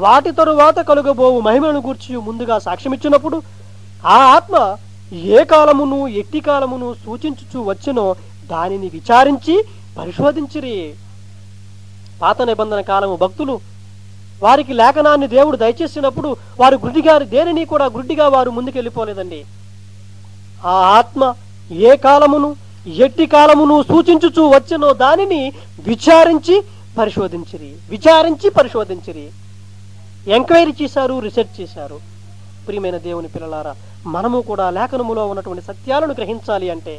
వాటి తరువాత కలుగబోవు మహిమలను గూర్చి ముందుగా సాక్ష్యమిచ్చినప్పుడు ఆ ఆత్మ ఏ కాలమును ఎట్టి కాలమును సూచించుచు వచ్చునో దానిని విచారించి పరిశోధించిరి. పాత నిబంధన కాలము భక్తులు వారికి లేఖనాన్ని దేవుడు దయచేసినప్పుడు వారు దేనిని కూడా గుడ్డిగా వారు ముందుకెళ్ళిపోలేదండి. ఆ ఆత్మ ఏ కాలమును ఎట్టి కాలమును సూచించుచూ వచ్చినో దానిని విచారించి పరిశోధించిరి, ఎంక్వైరీ చేశారు, రీసెర్చ్ చేశారు. ప్రియమైన దేవుని పిల్లలారా, మనము కూడా లేఖనములో ఉన్నటువంటి సత్యాలను గ్రహించాలి అంటే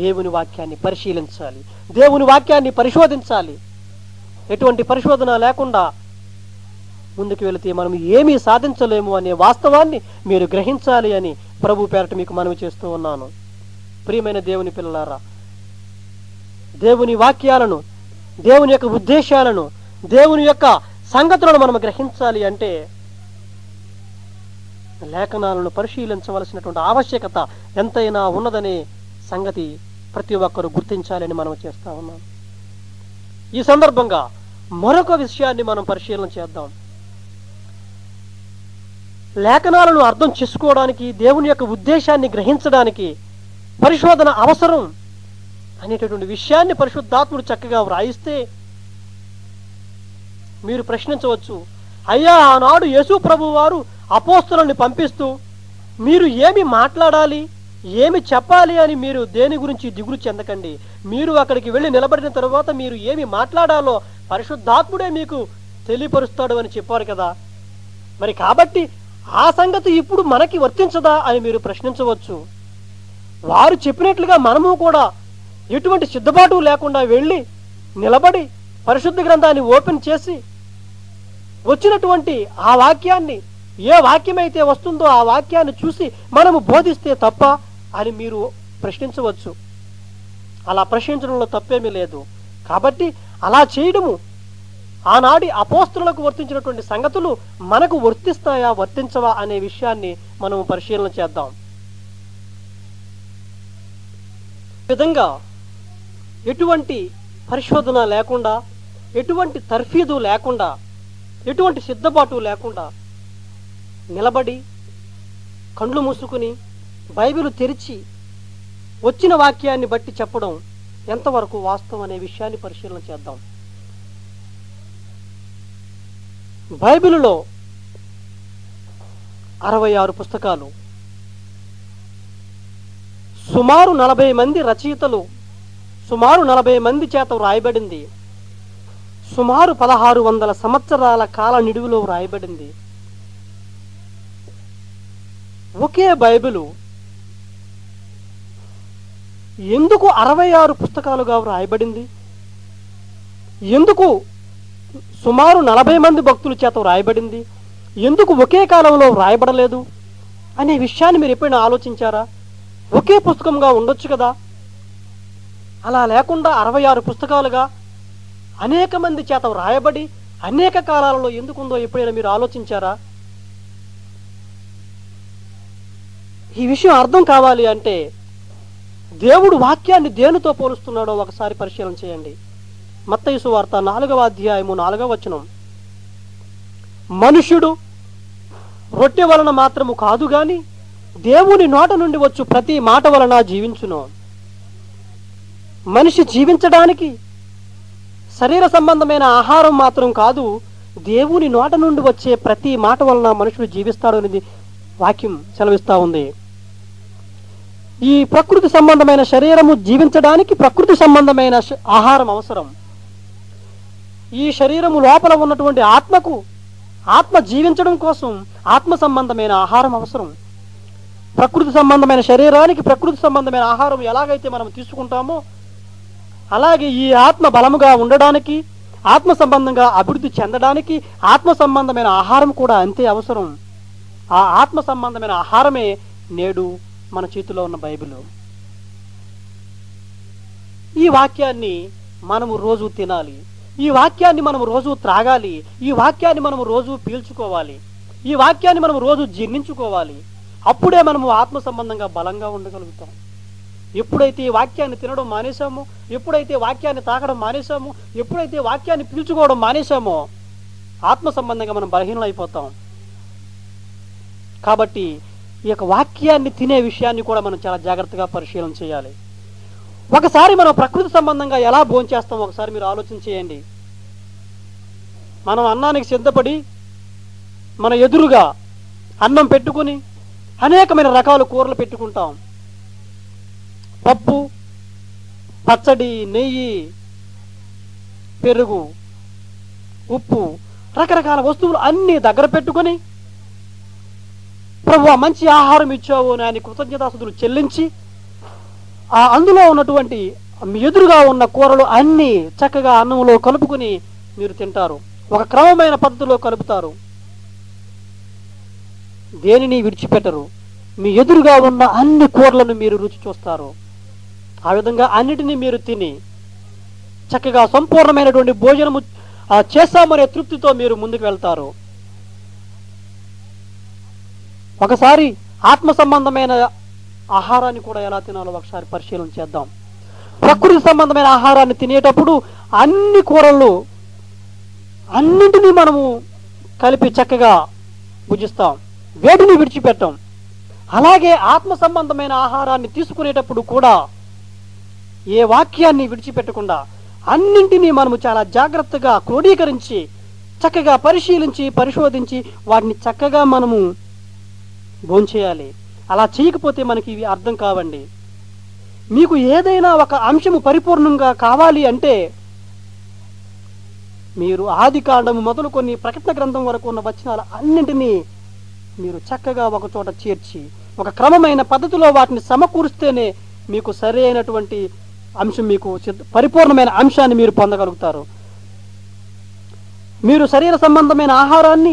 దేవుని వాక్యాన్ని పరిశీలించాలి, దేవుని వాక్యాన్ని పరిశోధించాలి. ఎటువంటి పరిశోధన లేకుండా ముందుకు వెళితే మనం ఏమీ సాధించలేము అనే వాస్తవాన్ని మీరు గ్రహించాలి అని ప్రభు పేరట మీకు మనవి చేస్తూ ఉన్నాను. ప్రియమైన దేవుని పిల్లలారా, దేవుని వాక్యాలను, దేవుని యొక్క ఉద్దేశాలను, దేవుని యొక్క సంగతులను మనం గ్రహించాలి అంటే లేఖనాలను పరిశీలించవలసినటువంటి ఆవశ్యకత ఎంతైనా ఉన్నదనే సంగతి ప్రతి ఒక్కరూ గుర్తించాలని మనం చేస్తా ఉన్నాం. ఈ సందర్భంగా మరొక విషయాన్ని మనం పరిశీలన చేద్దాం. లేఖనాలను అర్థం చేసుకోవడానికి, దేవుని యొక్క ఉద్దేశాన్ని గ్రహించడానికి పరిశోధన అవసరం అనేటటువంటి విషయాన్ని పరిశుద్ధాత్ముడు చక్కగా వ్రాయిస్తే మీరు ప్రశ్నించవచ్చు, అయ్యా ఆనాడు యేసు ప్రభు వారు అపోస్తలుల్ని పంపిస్తూ మీరు ఏమి మాట్లాడాలి, ఏమి చెప్పాలి అని మీరు దేని గురించి దిగులు చెందకండి. మీరు అక్కడికి వెళ్ళి నిలబడిన తర్వాత మీరు ఏమి మాట్లాడాలో పరిశుద్ధాత్ముడే మీకు తెలియపరుస్తాడు అని చెప్పారు కదా. మరి కాబట్టి ఆ సంగతి ఇప్పుడు మనకి వర్తించదా అని మీరు ప్రశ్నించవచ్చు. వారు చెప్పినట్లుగా మనము కూడా ఎటువంటి సిద్ధపాటు లేకుండా వెళ్ళి నిలబడి పరిశుద్ధ గ్రంథాన్ని ఓపెన్ చేసి వచ్చినటువంటి ఆ వాక్యాన్ని, ఏ వాక్యమైతే వస్తుందో ఆ వాక్యాన్ని చూసి మనము బోధిస్తే తప్ప అని మీరు ప్రశ్నించవచ్చు. అలా ప్రశ్నించడంలో తప్పేమీ లేదు. కాబట్టి అలా చేయడము ఆనాడి అపోస్తలులకు వర్తించినటువంటి సంగతులు మనకు వర్తిస్తాయా వర్తించవా అనే విషయాన్ని మనం పరిశీలన చేద్దాం. ఈ విధంగా ఎటువంటి పరిశోధన లేకుండా, ఎటువంటి తర్ఫీదు లేకుండా, ఎటువంటి సిద్ధపాటు లేకుండా నిలబడి కండ్లు మూసుకుని బైబిల్ తెరిచి వచ్చిన వాక్యాన్ని బట్టి చెప్పడం ఎంతవరకు వాస్తవం అనే విషయాన్ని పరిశీలన చేద్దాం. బైబిలులో 66 పుస్తకాలు, సుమారు 40 మంది రచయితలు, సుమారు 40 మంది చేత వ్రాయబడింది, సుమారు 1600 సంవత్సరాల కాల నిడువులో వ్రాయబడింది. ఒకే బైబిలు ఎందుకు 66 పుస్తకాలుగా వ్రాయబడింది? ఎందుకు సుమారు 40 మంది భక్తుల చేత వ్రాయబడింది? ఎందుకు ఒకే కాలంలో వ్రాయబడలేదు అనే విషయాన్ని మీరు ఎప్పుడైనా ఆలోచించారా? ఒకే పుస్తకంగా ఉండొచ్చు కదా. అలా లేకుండా 66 పుస్తకాలుగా అనేక మంది చేత వ్రాయబడి అనేక కాలాలలో ఎందుకుందో ఎప్పుడైనా మీరు ఆలోచించారా? ఈ విషయం అర్థం కావాలి అంటే దేవుడు వాక్యాన్ని దేనితో పోలుస్తున్నాడో ఒకసారి పరిశీలన చేయండి. మత్తయి సువార్త 4వ అధ్యాయము 4వ వచనం, మనుష్యుడు రొట్టె వలన మాత్రము కాదు గాని దేవుని నోట నుండి వచ్చు ప్రతి మాట వలన జీవించును. మనిషి జీవించడానికి శరీర సంబంధమైన ఆహారం మాత్రం కాదు, దేవుని నోట నుండి వచ్చే ప్రతి మాట వలన మనుషుడు జీవిస్తాడు అనేది వాక్యం సెలవిస్తా ఉంది. ఈ ప్రకృతి సంబంధమైన శరీరము జీవించడానికి ప్రకృతి సంబంధమైన ఆహారం అవసరం. ఈ శరీరము లోపల ఉన్నటువంటి ఆత్మకు, ఆత్మ జీవించడం కోసం ఆత్మ సంబంధమైన ఆహారం అవసరం. ప్రకృతి సంబంధమైన శరీరానికి ప్రకృతి సంబంధమైన ఆహారం ఎలాగైతే మనం తీసుకుంటామో అలాగే ఈ ఆత్మ బలముగా ఉండడానికి, ఆత్మ సంబంధంగా అభివృద్ధి చెందడానికి ఆత్మ సంబంధమైన ఆహారం కూడా అంతే అవసరం. ఆ ఆత్మ సంబంధమైన ఆహారమే నేడు మన చేతిలో ఉన్న బైబిల్. ఈ వాక్యాన్ని మనము రోజు తినాలి, ఈ వాక్యాన్ని మనం రోజు త్రాగాలి, ఈ వాక్యాన్ని మనం రోజు పీల్చుకోవాలి, ఈ వాక్యాన్ని మనం రోజు జీర్ణించుకోవాలి. అప్పుడే మనము ఆత్మ సంబంధంగా బలంగా ఉండగలుగుతాం. ఎప్పుడైతే ఈ వాక్యాన్ని తినడం మానేశామో, ఎప్పుడైతే వాక్యాన్ని తాకడం మానేశామో, ఎప్పుడైతే వాక్యాన్ని పీల్చుకోవడం మానేశామో ఆత్మ సంబంధంగా మనం బలహీనమైపోతాం. కాబట్టి ఈ యొక్క వాక్యాన్ని తినే విషయాన్ని కూడా మనం చాలా జాగ్రత్తగా పరిశీలన చేయాలి. ఒకసారి మనం ప్రకృతి సంబంధంగా ఎలా భోంచేస్తాం ఒకసారి మీరు ఆలోచన చేయండి. మనం అన్నానికి సిద్ధపడి మన ఎదురుగా అన్నం పెట్టుకుని అనేకమైన రకాల కూరలు పెట్టుకుంటాం. పప్పు, పచ్చడి, నెయ్యి, పెరుగు, ఉప్పు, రకరకాల వస్తువులు అన్నీ దగ్గర పెట్టుకొని ప్రభువా మంచి ఆహారం ఇచ్చావు అని ఆయన కృతజ్ఞతాస్తుతులు చెల్లించి అందులో ఉన్నటువంటి మీ ఎదురుగా ఉన్న కూరలు అన్నీ చక్కగా అన్నంలో కలుపుకుని మీరు తింటారు. ఒక క్రమమైన పద్ధతిలో కలుపుతారు. దేనిని విడిచిపెట్టరు. మీ ఎదురుగా ఉన్న అన్ని కూరలను మీరు రుచి చూస్తారు. ఆ విధంగా అన్నిటినీ మీరు తిని చక్కగా సంపూర్ణమైనటువంటి భోజనము చేస్తామనే తృప్తితో మీరు ముందుకు వెళ్తారు. ఒకసారి ఆత్మ సంబంధమైన ఆహారాన్ని కూడా ఎలా తినాలో ఒకసారి పరిశీలన చేద్దాం. ప్రకృతి సంబంధమైన ఆహారాన్ని తినేటప్పుడు అన్ని కూరలు అన్నింటినీ మనము కలిపి చక్కగా భుజిస్తాం, వేటిని విడిచిపెట్టాం. అలాగే ఆత్మ సంబంధమైన ఆహారాన్ని తీసుకునేటప్పుడు కూడా ఏ వాక్యాన్ని విడిచిపెట్టకుండా అన్నింటినీ మనము చాలా జాగ్రత్తగా క్రోడీకరించి చక్కగా పరిశీలించి పరిశోధించి వాటిని చక్కగా మనము భోంచేయాలి. అలా చేయకపోతే మనకి ఇవి అర్థం కావండి. మీకు ఏదైనా ఒక అంశము పరిపూర్ణంగా కావాలి అంటే మీరు ఆది కాండము మొదలుకొని ప్రకటన గ్రంథం వరకు ఉన్న వచనాలు అన్నింటినీ మీరు చక్కగా ఒక చోట చేర్చి ఒక క్రమమైన పద్ధతిలో వాటిని సమకూరుస్తేనే మీకు సరి అయినటువంటి అంశం, మీకు పరిపూర్ణమైన అంశాన్ని మీరు పొందగలుగుతారు. మీరు శరీర సంబంధమైన ఆహారాన్ని,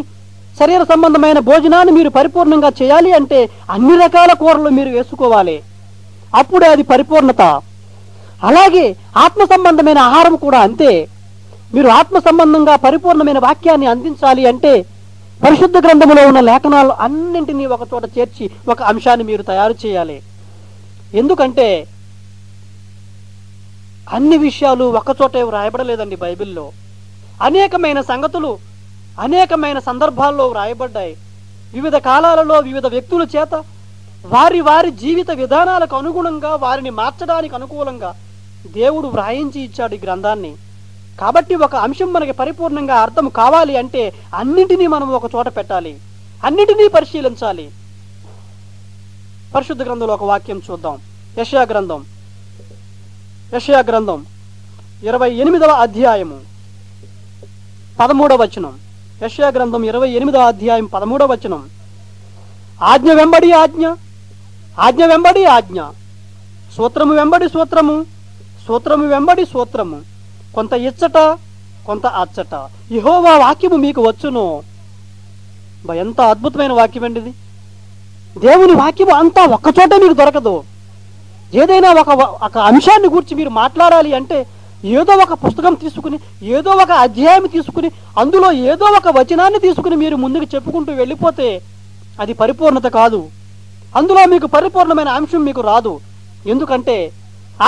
శరీర సంబంధమైన భోజనాన్ని మీరు పరిపూర్ణంగా చేయాలి అంటే అన్ని రకాల కూరలు మీరు వేసుకోవాలి. అప్పుడే అది పరిపూర్ణత. అలాగే ఆత్మ సంబంధమైన ఆహారం కూడా అంతే. మీరు ఆత్మ సంబంధంగా పరిపూర్ణమైన వాక్యాన్ని అందించాలి అంటే పరిశుద్ధ గ్రంథములో ఉన్న లేఖనాలు అన్నింటినీ ఒక చోట చేర్చి ఒక అంశాన్ని మీరు తయారు చేయాలి. ఎందుకంటే అన్ని విషయాలు ఒక్కచోటే వ్రాయబడలేదండి బైబిల్లో. అనేకమైన సంగతులు అనేకమైన సందర్భాల్లో వ్రాయబడ్డాయి. వివిధ కాలాలలో వివిధ వ్యక్తుల చేత వారి వారి జీవిత విధానాలకు అనుగుణంగా వారిని మార్చడానికి అనుకూలంగా దేవుడు వ్రాయించి ఇచ్చాడు ఈ గ్రంథాన్ని. కాబట్టి ఒక అంశం మనకి పరిపూర్ణంగా అర్థం కావాలి అంటే అన్నింటినీ మనం ఒక చోట పెట్టాలి, అన్నింటినీ పరిశీలించాలి. పరిశుద్ధ గ్రంథంలో ఒక వాక్యం చూద్దాం. యెషయా గ్రంథం 28వ అధ్యాయము 13వ వచనం. యెషయా గ్రంథం 28వ అధ్యాయం 13వ వచనం. ఆజ్ఞ వెంబడి ఆజ్ఞ, ఆజ్ఞ వెంబడి ఆజ్ఞ, సూత్రము వెంబడి సూత్రము, సూత్రము వెంబడి సూత్రము, కొంత ఇచ్చట కొంత అచ్చట, యెహోవా వాక్యము మీకు వచ్చును. ఎంత అద్భుతమైన వాక్యం అండి ఇది. దేవుని వాక్యము అంతా ఒక్కచోటే మీకు దొరకదు. ఏదైనా ఒక అంశాన్ని గురించి మీరు మాట్లాడాలి అంటే ఏదో ఒక పుస్తకం తీసుకుని, ఏదో ఒక అధ్యాయం తీసుకుని, అందులో ఏదో ఒక వచనాన్ని తీసుకుని మీరు ముందుకు చెప్పుకుంటూ వెళ్ళిపోతే అది పరిపూర్ణత కాదు. అందులో మీకు పరిపూర్ణమైన అంశం మీకు రాదు. ఎందుకంటే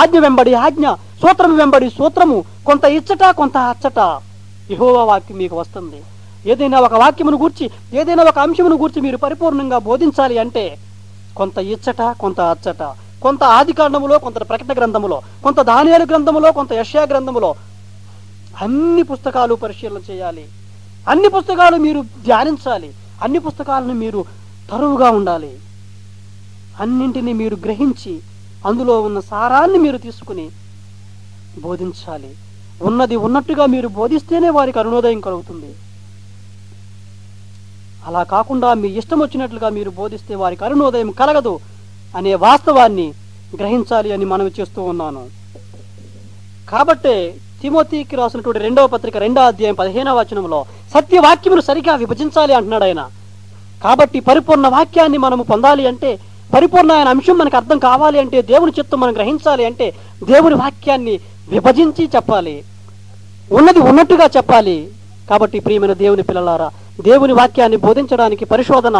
ఆజ్ఞ వెంబడి ఆజ్ఞ, సూత్రం వెంబడి సూత్రము, కొంత ఇచ్చట కొంత అచ్చట, యెహోవా వాక్యం మీకు వస్తుంది. ఏదైనా ఒక వాక్యమును గూర్చి, ఏదైనా ఒక అంశమును గూర్చి మీరు పరిపూర్ణంగా బోధించాలి అంటే కొంత ఇచ్చట కొంత అచ్చట, కొంత ఆది కాండములో, కొంత ప్రకటన గ్రంథములో, కొంత దానియేలు గ్రంథములో, కొంత యెషయా గ్రంథములో అన్ని పుస్తకాలు పరిశీలన చేయాలి. అన్ని పుస్తకాలు మీరు ధ్యానించాలి. అన్ని పుస్తకాలను మీరు తరువుగా ఉండాలి. అన్నింటినీ మీరు గ్రహించి అందులో ఉన్న సారాన్ని మీరు తీసుకుని బోధించాలి. ఉన్నది ఉన్నట్టుగా మీరు బోధిస్తేనే వారికి అరుణోదయం కలుగుతుంది. అలా కాకుండా మీ ఇష్టం వచ్చినట్లుగా మీరు బోధిస్తే వారికి అరుణోదయం కలగదు అనే వాస్తవాన్ని గ్రహించాలి అని మనవి చేస్తూ ఉన్నాను. కాబట్టే తిమోతికి రాసినటువంటి 2వ పత్రిక 2వ అధ్యాయం 15వ వచనంలో సత్యవాక్యమును సరిగా విభజించాలి అంటున్నాడు ఆయన. కాబట్టి పరిపూర్ణ వాక్యాన్ని మనము పొందాలి అంటే, పరిపూర్ణమైన అంశం మనకు అర్థం కావాలి అంటే, దేవుని చిత్తం మనం గ్రహించాలి అంటే దేవుని వాక్యాన్ని విభజించి చెప్పాలి, ఉన్నది ఉన్నట్టుగా చెప్పాలి. కాబట్టి ప్రియమైన దేవుని పిల్లలారా, దేవుని వాక్యాన్ని బోధించడానికి పరిశోధన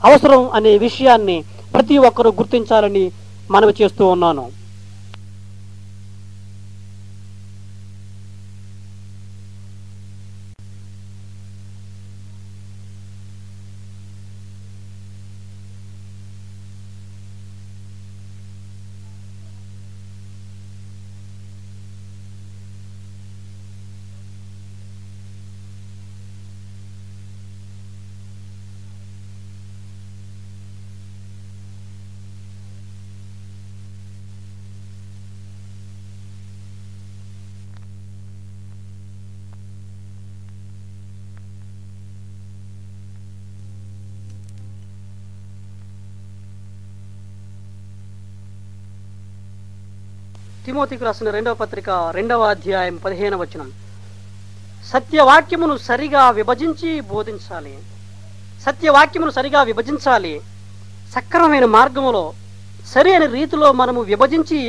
అవసరం అనే విషయాన్ని ప్రతి ఒక్కరూ గుర్తించాలని మనవి చేస్తూ ఉన్నాను. తిమోతికి రాసిన 2వ పత్రిక 2వ అధ్యాయం 15వ వచనం. సత్యవాక్యమును సరిగా విభజించి బోధించాలి. సత్యవాక్యమును సరిగా విభజించాలి. సక్రమమైన మార్గములో సరి అయిన రీతిలో మనము విభజించి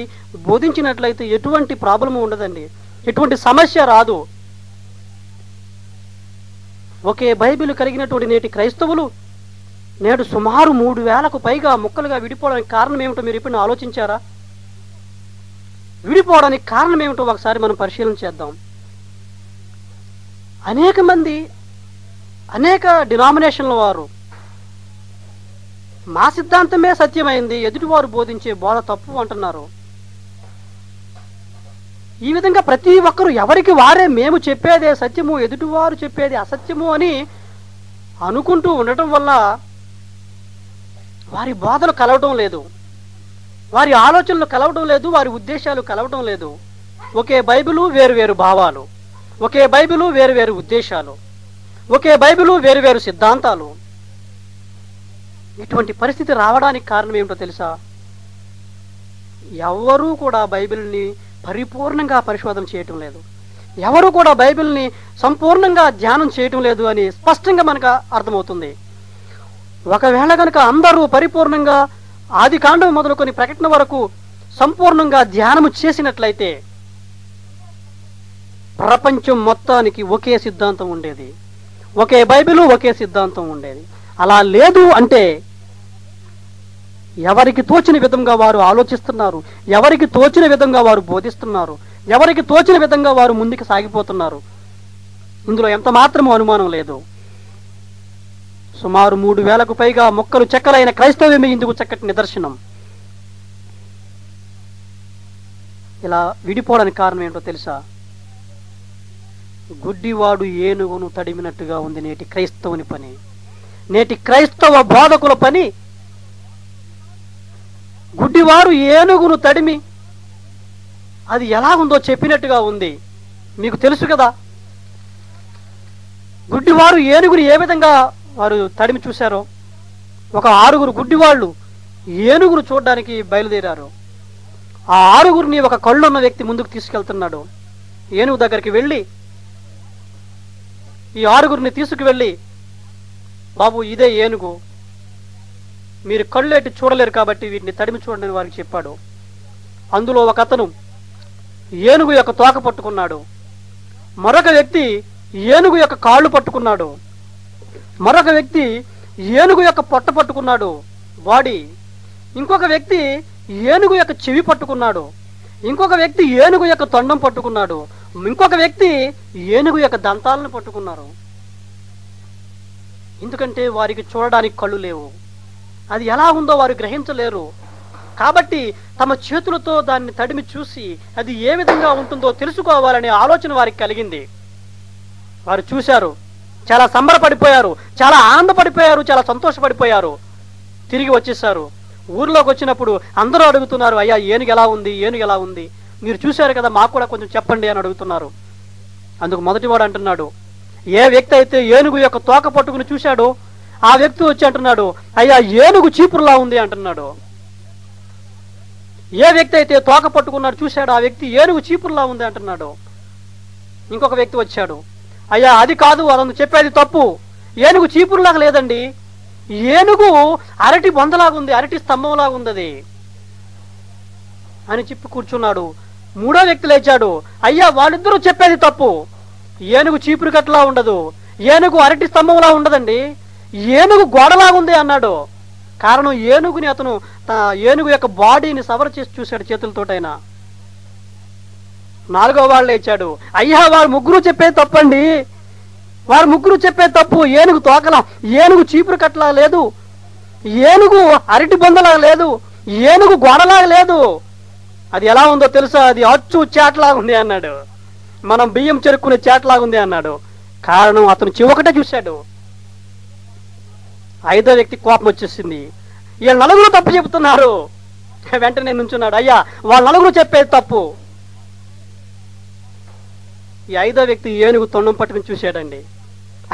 బోధించినట్లయితే ఎటువంటి ప్రాబ్లము ఉండదండి, ఎటువంటి సమస్య రాదు. ఒకే బైబిల్ కలిగినటువంటి నేటి క్రైస్తవులు నేడు సుమారు 3,000కు పైగా ముక్కలుగా విడిపోవడానికి కారణం ఏమిటో మీరు ఇప్పుడు ఆలోచించారా? విడిపోవడానికి కారణం ఏమిటో ఒకసారి మనం పరిశీలన చేద్దాం. అనేక మంది అనేక డినామినేషన్ల వారు మా సిద్ధాంతమే సత్యమైంది, ఎదుటివారు బోధించే బోధ తప్పు అంటున్నారు. ఈ విధంగా ప్రతి ఒక్కరూ ఎవరికి వారే మేము చెప్పేదే సత్యము, ఎదుటివారు చెప్పేది అసత్యము అని అనుకుంటూ ఉండటం వల్ల వారి బోధలు కలవటం లేదు, వారి ఆలోచనలు కలవటం లేదు, వారి ఉద్దేశాలు కలవటం లేదు. ఒకే బైబిలు వేరు భావాలు, ఒకే బైబిలు వేరు ఉద్దేశాలు, ఒకే బైబిలు వేరు సిద్ధాంతాలు. ఇటువంటి పరిస్థితి రావడానికి కారణం ఏమిటో తెలుసా? ఎవరూ కూడా బైబిల్ని పరిపూర్ణంగా పరిశోధన చేయటం లేదు, ఎవరు కూడా బైబిల్ని సంపూర్ణంగా ధ్యానం చేయటం లేదు అని స్పష్టంగా మనకు అర్థమవుతుంది. ఒకవేళ కనుక అందరూ పరిపూర్ణంగా ఆది కాండం మొదలుకొని ప్రకటన వరకు సంపూర్ణంగా ధ్యానము చేసినట్లయితే ప్రపంచం మొత్తానికి ఒకే సిద్ధాంతం ఉండేది, ఒకే బైబిలు ఒకే సిద్ధాంతం ఉండేది. అలా లేదు అంటే ఎవరికి తోచిన విధంగా వారు ఆలోచిస్తున్నారు, ఎవరికి తోచిన విధంగా వారు బోధిస్తున్నారు, ఎవరికి తోచిన విధంగా వారు ముందుకు సాగిపోతున్నారు. ఇందులో ఎంత మాత్రమూ అనుమానం లేదు. సుమారు 3,000కు పైగా మొక్కలు చెక్కలైన క్రైస్తవ్యమే ఇందుకు చక్కటి నిదర్శనం. ఇలా విడిపోవడానికి కారణం ఏంటో తెలుసా? గుడ్డివాడు ఏనుగును తడిమినట్టుగా ఉంది నేటి క్రైస్తవుని పని, నేటి క్రైస్తవ బోధకుల పని. గుడ్డివారు ఏనుగును తడిమి అది ఎలా ఉందో చెప్పినట్టుగా ఉంది. మీకు తెలుసు కదా, గుడ్డివారు ఏనుగుని ఏ విధంగా వారు తడిమి చూశారో. ఒక 6 గుడ్డివాళ్ళు ఏనుగును చూడడానికి బయలుదేరారు. ఆ 6 ఒక కళ్ళున్న వ్యక్తి ముందుకు తీసుకెళ్తున్నాడు. ఏనుగు దగ్గరికి వెళ్ళి ఈ 6 తీసుకువెళ్ళి, బాబు ఇదే ఏనుగు, మీరు కళ్ళెట్టి చూడలేరు కాబట్టి వీటిని తడిమి చూడండి వారికి చెప్పాడు. అందులో ఒక అతను ఏనుగు యొక్క తోక పట్టుకున్నాడు, మరొక వ్యక్తి ఏనుగు యొక్క కాళ్ళు పట్టుకున్నాడు, మరొక వ్యక్తి ఏనుగు యొక్క పొట్ట పట్టుకున్నాడు బాడీ, ఇంకొక వ్యక్తి ఏనుగు యొక్క చెవి పట్టుకున్నాడు, ఇంకొక వ్యక్తి ఏనుగు యొక్క తొండం పట్టుకున్నాడు, ఇంకొక వ్యక్తి ఏనుగు యొక్క దంతాలను పట్టుకున్నారు. ఎందుకంటే వారికి చూడడానికి కళ్ళు లేవు, అది ఎలా ఉందో వారు గ్రహించలేరు. కాబట్టి తమ చేతులతో దాన్ని తడిమి చూసి అది ఏ విధంగా ఉంటుందో తెలుసుకోవాలనే ఆలోచన వారికి కలిగింది. వారు చూశారు, చాలా సంబరపడిపోయారు, చాలా ఆనందపడిపోయారు, చాలా సంతోషపడిపోయారు. తిరిగి వచ్చేసారు. ఊర్లోకి వచ్చినప్పుడు అందరూ అడుగుతున్నారు, అయ్యా ఏనుగు ఎలా ఉంది, ఏనుగు ఎలా ఉంది, మీరు చూశారు కదా, మాకు కూడా కొంచెం చెప్పండి అని అడుగుతున్నారు. అందుకు మొదటివాడు అంటున్నాడు, ఏ వ్యక్తి అయితే ఏనుగు యొక్క తోక పట్టుకుని చూశాడో ఆ వ్యక్తి వచ్చి అంటున్నాడు, అయ్యా ఏనుగు చీపురులా ఉంది అంటున్నాడు. ఏ వ్యక్తి అయితే తోక పట్టుకున్నాడు చూశాడు ఆ వ్యక్తి ఏనుగు చీపురులా ఉంది అంటున్నాడు. ఇంకొక వ్యక్తి వచ్చాడు, అయ్యా అది కాదు, అతను చెప్పేది తప్పు, ఏనుగు చీపురులాగా లేదండి, ఏనుగు అరటి బొందలాగుంది, అరటి స్తంభంలాగా ఉంది అది అని చెప్పి కూర్చున్నాడు. మూడో వ్యక్తి లేచాడు, అయ్యా వాళ్ళిద్దరూ చెప్పేది తప్పు, ఏనుగు చీపురు కట్టలా ఉండదు, ఏనుగు అరటి స్తంభంలా ఉండదండి, ఏనుగు గోడలాగుంది అన్నాడు. కారణం ఏనుగుని అతను ఏనుగు యొక్క బాడీని సవర్ చేసి చూశాడు చేతులతోటైనా. నాలుగో వాళ్ళు లేచాడు, అయ్యా వారు ముగ్గురు చెప్పేది తప్పండి, వారు ముగ్గురు చెప్పేది తప్పు, ఏనుగు తోకలా, ఏనుగు చీపురు కట్టలా లేదు, ఏనుగు అరటి బొందలాగా లేదు, ఏనుగు గోడలాగా లేదు, అది ఎలా ఉందో తెలుసా, అది అచ్చు చాట్లాగా ఉంది అన్నాడు, మనం బియ్యం చెరుక్కునే చాట్లాగా ఉంది అన్నాడు. కారణం అతను చివకటే చూశాడు. ఐదో వ్యక్తి కోపం వచ్చేసింది, వీళ్ళు నలుగురు తప్పు చెబుతున్నారు. వెంటనే నుంచున్నాడు, అయ్యా వాళ్ళ నలుగురు చెప్పేది తప్పు. ఈ ఐదో వ్యక్తి ఏనుగు తొండం పట్టుకుని చూశాడండి.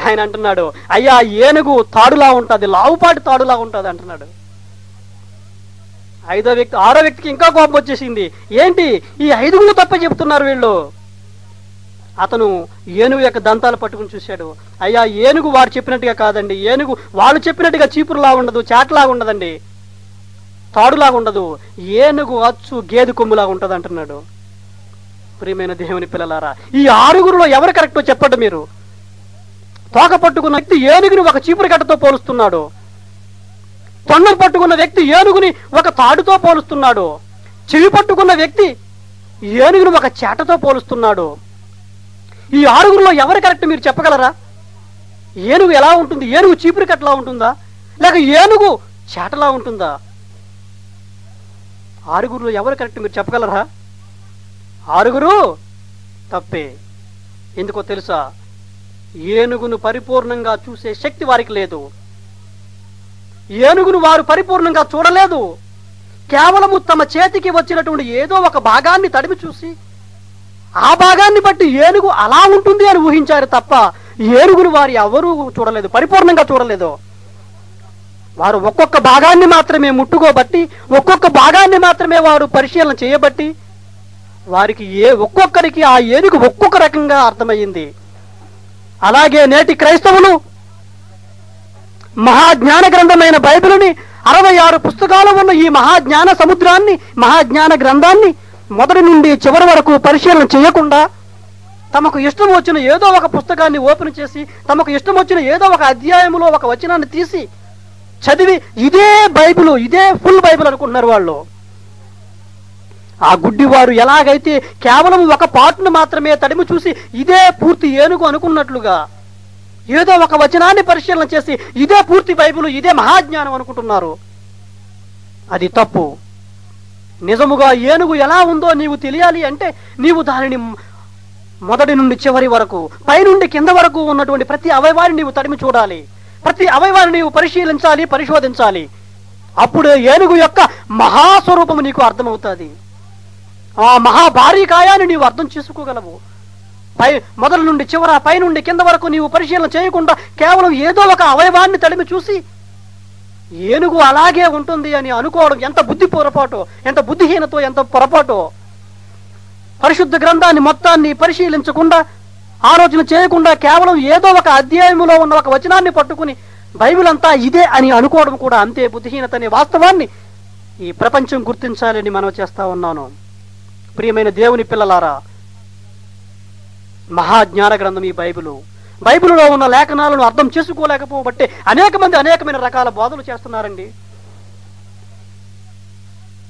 ఆయన అంటున్నాడు, అయ్యా ఏనుగు తాడులా ఉంటుంది, లావుపాటి తాడులా ఉంటుంది అంటున్నాడు. ఆరో వ్యక్తికి ఇంకా కోపం వచ్చేసింది. ఏంటి ఈ 5 తప్ప చెప్తున్నారు వీళ్ళు. అతను ఏనుగు యొక్క దంతాలు పట్టుకుని చూశాడు. అయ్యా, ఏనుగు వారు చెప్పినట్టుగా కాదండి, ఏనుగు వాళ్ళు చెప్పినట్టుగా చీపురులా ఉండదు, చాటలాగా ఉండదండి, తాడులాగా ఉండదు, ఏనుగు అచ్చు గేదె కొమ్ములాగా ఉంటుంది అంటున్నాడు. ప్రియమైన దేవుని పిల్లలారా, ఈ 6 ఎవరు కరెక్టో చెప్పండి మీరు. తోక పట్టుకున్న వ్యక్తి ఏనుగుని ఒక చీపురు కట్టతో పోలుస్తున్నాడు. తొండం పట్టుకున్న వ్యక్తి ఏనుగుని ఒక తాడుతో పోలుస్తున్నాడు. చెవి పట్టుకున్న వ్యక్తి ఏనుగుని ఒక చేటతో పోలుస్తున్నాడు. ఈ 6 ఎవరు కరెక్ట్ మీరు చెప్పగలరా? ఏనుగు ఎలా ఉంటుంది? ఏనుగు చీపురు కట్టలా ఉంటుందా, లేక ఏనుగు చేటలా ఉంటుందా? 6 ఎవరు కరెక్ట్ మీరు చెప్పగలరా? 6 తప్పే. ఎందుకో తెలుసా? ఏనుగును పరిపూర్ణంగా చూసే శక్తి వారికి లేదు. ఏనుగును వారు పరిపూర్ణంగా చూడలేదు. కేవలము తమ చేతికి వచ్చినటువంటి ఏదో ఒక భాగాన్ని తడిమి చూసి ఆ భాగాన్ని బట్టి ఏనుగు అలా ఉంటుంది అని ఊహించారు తప్ప ఏనుగును వారు ఎవరూ చూడలేదు, పరిపూర్ణంగా చూడలేదు. వారు ఒక్కొక్క భాగాన్ని మాత్రమే ముట్టుకోబట్టి, ఒక్కొక్క భాగాన్ని మాత్రమే వారు పరిశీలన చేయబట్టి వారికి ఒక్కొక్కరికి ఆ ఏనుగు ఒక్కొక్క రకంగా అర్థమయ్యింది. అలాగే నేటి క్రైస్తవులు మహాజ్ఞాన గ్రంథమైన బైబిలుని 66 పుస్తకాలు ఉన్న ఈ మహాజ్ఞాన సముద్రాన్ని, మహాజ్ఞాన గ్రంథాన్ని మొదటి నుండి చివరి వరకు పరిశీలన చేయకుండా తమకు ఇష్టం వచ్చిన ఏదో ఒక పుస్తకాన్ని ఓపెన్ చేసి తమకు ఇష్టం వచ్చిన ఏదో ఒక అధ్యాయంలో ఒక వచనాన్ని తీసి చదివి ఇదే బైబిల్, ఇదే ఫుల్ బైబిల్ అనుకుంటున్నారు వాళ్ళు. ఆ గుడ్డివారు ఎలాగైతే కేవలం ఒక పార్ట్ను మాత్రమే తడిమి చూసి ఇదే పూర్తి ఏనుగు అనుకున్నట్లుగా ఏదో ఒక వచనాన్ని పరిశీలన చేసి ఇదే పూర్తి బైబిల్, ఇదే మహాజ్ఞానం అనుకుంటున్నారు. అది తప్పు. నిజముగా ఏనుగు ఎలా ఉందో నీవు తెలియాలి అంటే నీవు దానిని మొదటి నుండి చివరి వరకు, పైనుండి కింద వరకు ఉన్నటువంటి ప్రతి అవయవాన్ని నీవు తడిమి చూడాలి, ప్రతి అవయవాన్ని నీవు పరిశీలించాలి, పరిశోధించాలి. అప్పుడు ఏనుగు యొక్క మహాస్వరూపము నీకు అర్థమవుతుంది. ఆ మహాభారీ కాయాన్ని నీవు అర్థం చేసుకోగలవు. మొదల నుండి చివర, పై నుండి కింద వరకు నీవు పరిశీలన చేయకుండా కేవలం ఏదో ఒక అవయవాన్ని తడిమి చూసి ఏనుగు అలాగే ఉంటుంది అని అనుకోవడం ఎంత బుద్ధి పొరపాటో, ఎంత బుద్ధిహీనతో, ఎంత పొరపాటో. పరిశుద్ధ గ్రంథాన్ని మొత్తాన్ని పరిశీలించకుండా, ఆలోచన చేయకుండా కేవలం ఏదో ఒక అధ్యాయములో ఉన్న ఒక వచనాన్ని పట్టుకుని బైబిల్ అంతా ఇదే అని అనుకోవడం కూడా అంతే బుద్ధిహీనత అనే వాస్తవాన్ని ఈ ప్రపంచం గుర్తించాలని మనం చేస్తా ఉన్నాను. ప్రియమైన దేవుని పిల్లలారా, మహాజ్ఞాన గ్రంథం ఈ బైబిల్లో ఉన్న లేఖనాలను అర్థం చేసుకోలేకపోబట్టే అనేక మంది అనేకమైన రకాల బోధలు చేస్తున్నారండి.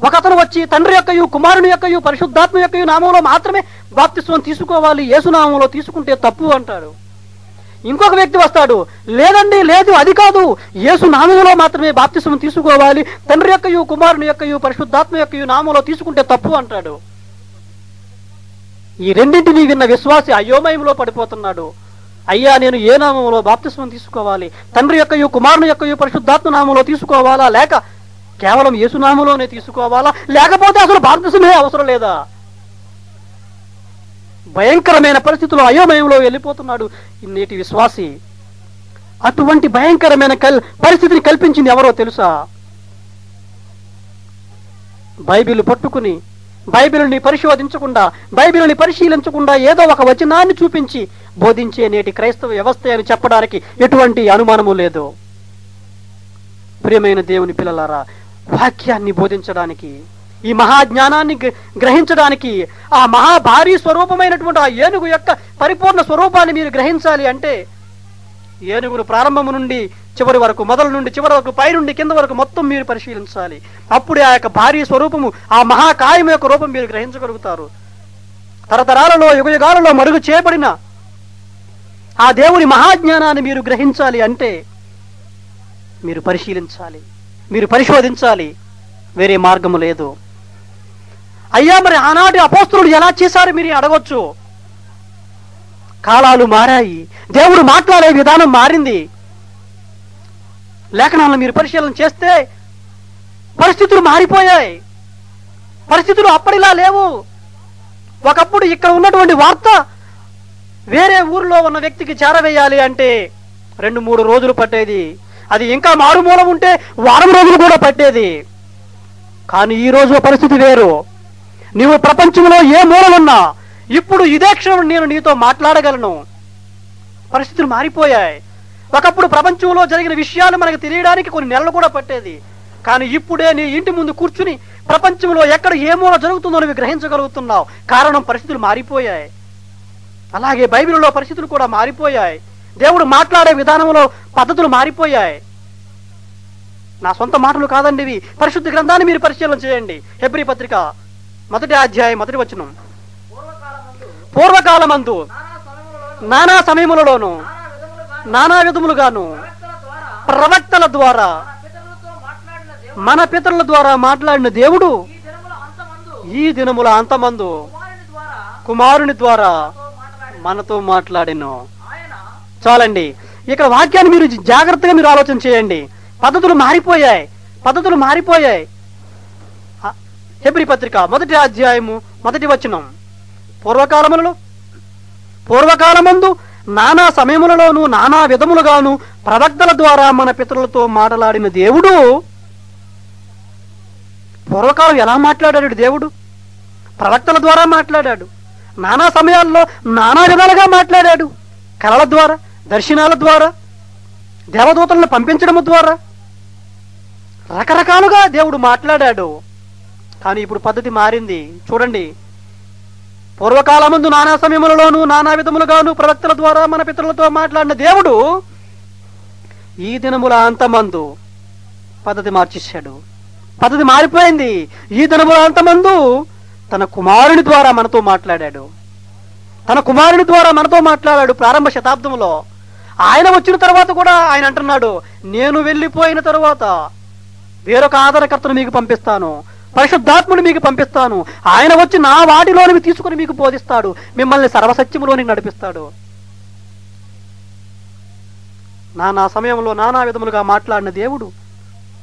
ఒకతను వచ్చి తండ్రి యొక్కయు, కుమారుని యొక్కయు, పరిశుద్ధాత్మ యొక్కయు నామంలో మాత్రమే బాప్తిస్వం తీసుకోవాలి, యేసునామంలో తీసుకుంటే తప్పు అంటాడు. ఇంకొక వ్యక్తి వస్తాడు, లేదండి, లేదు, అది కాదు, యేసు నామంలో మాత్రమే బాప్తిస్వం తీసుకోవాలి, తండ్రి యొక్కయు, కుమారుని యొక్కయు, పరిశుద్ధాత్మ యొక్కయు నామంలో తీసుకుంటే తప్పు అంటాడు. ఈ రెండింటినీ విన్న విశ్వాసి అయోమయంలో పడిపోతున్నాడు. అయ్యా, నేను ఏ నామంలో బాప్తిస్వం తీసుకోవాలి? తండ్రి యొక్కయు, కుమారుని యొక్కయు, పరిశుద్ధాత్మ నామంలో తీసుకోవాలా, లేక కేవలం యేసునామంలోనే తీసుకోవాలా, లేకపోతే అసలు బాప్తిస్వమే అవసరం లేదా? భయంకరమైన పరిస్థితుల్లో అయోమయంలో వెళ్ళిపోతున్నాడు నేటి విశ్వాసి. అటువంటి భయంకరమైన పరిస్థితిని కల్పించింది ఎవరో తెలుసా? బైబిల్ పట్టుకుని బైబిల్ని పరిశోధించకుండా, బైబిల్ని పరిశీలించకుండా ఏదో ఒక వచనాన్ని చూపించి బోధించే నేటి క్రైస్తవ వ్యవస్థ అని చెప్పడానికి ఎటువంటి అనుమానము లేదు. ప్రియమైన దేవుని పిల్లలారా, వాక్యాన్ని బోధించడానికి, ఈ మహాజ్ఞానాన్ని గ్రహించడానికి, ఆ మహాభారీ స్వరూపమైనటువంటి ఆ ఏనుగు యొక్క పరిపూర్ణ స్వరూపాన్ని మీరు గ్రహించాలి అంటే ఏనుగును ప్రారంభము నుండి చివరి వరకు, మొదల నుండి చివరి వరకు, పై నుండి కింద వరకు మొత్తం మీరు పరిశీలించాలి. అప్పుడే ఆ యొక్క భారీ స్వరూపము, ఆ మహాకాయం యొక్క రూపం మీరు గ్రహించగలుగుతారు. తరతరాలలో, యుగయుగాలలో మరుగు చేయబడిన ఆ దేవుని మహాజ్ఞానాన్ని మీరు గ్రహించాలి అంటే మీరు పరిశీలించాలి, మీరు పరిశోధించాలి. వేరే మార్గము లేదు. అయ్యా, మరి ఆనాటి అపోస్తలులు ఎలా చేశారు మీరు అడగొచ్చు. కాలాలు మారాయి, దేవుడు మాట్లాడే విధానం మారింది. లేఖనాలను మీరు పరిశీలన చేస్తే పరిస్థితులు మారిపోయాయి. పరిస్థితులు అప్పటిలా లేవు. ఒకప్పుడు ఇక్కడ ఉన్నటువంటి వార్త వేరే ఊరిలో ఉన్న వ్యక్తికి చేరవేయాలి అంటే 2-3 రోజులు పట్టేది. అది ఇంకా మారుమూలం ఉంటే వారం రోజులు కూడా పట్టేది. కానీ ఈ రోజు పరిస్థితి వేరు. నీవు ప్రపంచంలో ఏ మూలలున్నా ఇప్పుడు ఇదే క్షణం నేను నీతో మాట్లాడగలను. పరిస్థితులు మారిపోయాయి. ఒకప్పుడు ప్రపంచంలో జరిగిన విషయాలు మనకు తెలియడానికి కొన్ని నెలలు కూడా పట్టేది. కానీ ఇప్పుడే నీ ఇంటి ముందు కూర్చుని ప్రపంచంలో ఎక్కడ ఏ మూల జరుగుతుందో నువ్వు గ్రహించగలుగుతున్నావు. కారణం పరిస్థితులు మారిపోయాయి. అలాగే బైబిల్లో పరిస్థితులు కూడా మారిపోయాయి. దేవుడు మాట్లాడే విధానంలో పద్ధతులు మారిపోయాయి. నా సొంత మాటలు కాదండి ఇవి. పరిశుద్ధ గ్రంథాన్ని మీరు పరిశీలన చేయండి. హెబ్రీ పత్రిక 1వ అధ్యాయం 1వ వచనం. పూర్వకాలమందు నానా సమయములలోను నానా విధములుగాను ప్రవక్తల ద్వారా మన పితరుల ద్వారా మాట్లాడిన దేవుడు ఈ దినముల అంతమందు కుమారుని ద్వారా మనతో మాట్లాడిను. చాలండి. ఇక్కడ వాక్యాన్ని మీరు జాగ్రత్తగా మీరు ఆలోచన చేయండి. పద్ధతులు మారిపోయాయి. పద్ధతులు మారిపోయాయి. హెబ్రీ పత్రిక 1వ అధ్యాయము 1వ వచనం. పూర్వకాలమందు నానా సమయములలోను నానా విధములుగాను ప్రవక్తల ద్వారా మన పితరులతో మాట్లాడిన దేవుడు. పూర్వకాలం ఎలా మాట్లాడాడు దేవుడు? ప్రవక్తల ద్వారా మాట్లాడాడు. నానా సమయాల్లో నానా విధాలుగా మాట్లాడాడు. కళల ద్వారా, దర్శనాల ద్వారా, దేవదూతలను పంపించడం ద్వారా రకరకాలుగా దేవుడు మాట్లాడాడు. కానీ ఇప్పుడు పద్ధతి మారింది. చూడండి, పూర్వకాలమందు నానా సమయములలోను నానా విధములుగాను ప్రవక్తల ద్వారా మన పితరులతో మాట్లాడిన దేవుడు ఈ దినముల అంతమందు పద్ధతి మార్చేశాడు. పద్ధతి మారిపోయింది. ఈ దినముల అంతమందు తన కుమారుని ద్వారా మనతో మాట్లాడాడు. తన కుమారుని ద్వారా మనతో మాట్లాడాడు. ప్రారంభ శతాబ్దంలో ఆయన వచ్చిన తర్వాత కూడా ఆయన అంటున్నాడు, నేను వెళ్ళిపోయిన తరువాత వేరొక ఆదరణకర్తను మీకు పంపిస్తాను, పరిశుద్ధాత్ముని మీకు పంపిస్తాను. ఆయన వచ్చి నా వాటిలోనివి తీసుకుని మీకు బోధిస్తాడు, మిమ్మల్ని సర్వసత్యములోనికి నడిపిస్తాడు. నానా సమయంలో నానా విధములుగా మాట్లాడిన దేవుడు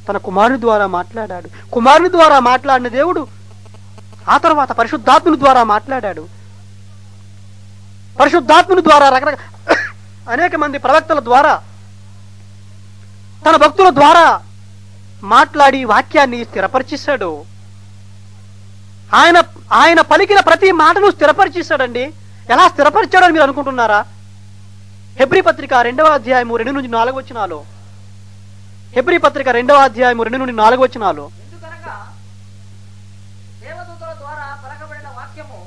తన కుమారుని ద్వారా మాట్లాడాడు. కుమారుని ద్వారా మాట్లాడిన దేవుడు ఆ తర్వాత పరిశుద్ధాత్ముని ద్వారా మాట్లాడాడు. పరిశుద్ధాత్ముని ద్వారా అనేక మంది ప్రవక్తల ద్వారా తన భక్తుల ద్వారా మాట్లాడి వాక్యాన్ని స్థిరపరిచేశాడు. ఆయన పలికిన ప్రతి మాటను స్థిరపరిచేశాడండి. ఎలా స్థిరపరిచాడని మీరు అనుకుంటున్నారా? హెబ్రీ పత్రిక 2వ అధ్యాయము 2 నుంచి 4 వచనాలు. హెబ్రీ పత్రిక 2వ అధ్యాయము 2 నుండి 4 వచనాలు. దేవదూతల ద్వారా పలకబడిన వాక్యము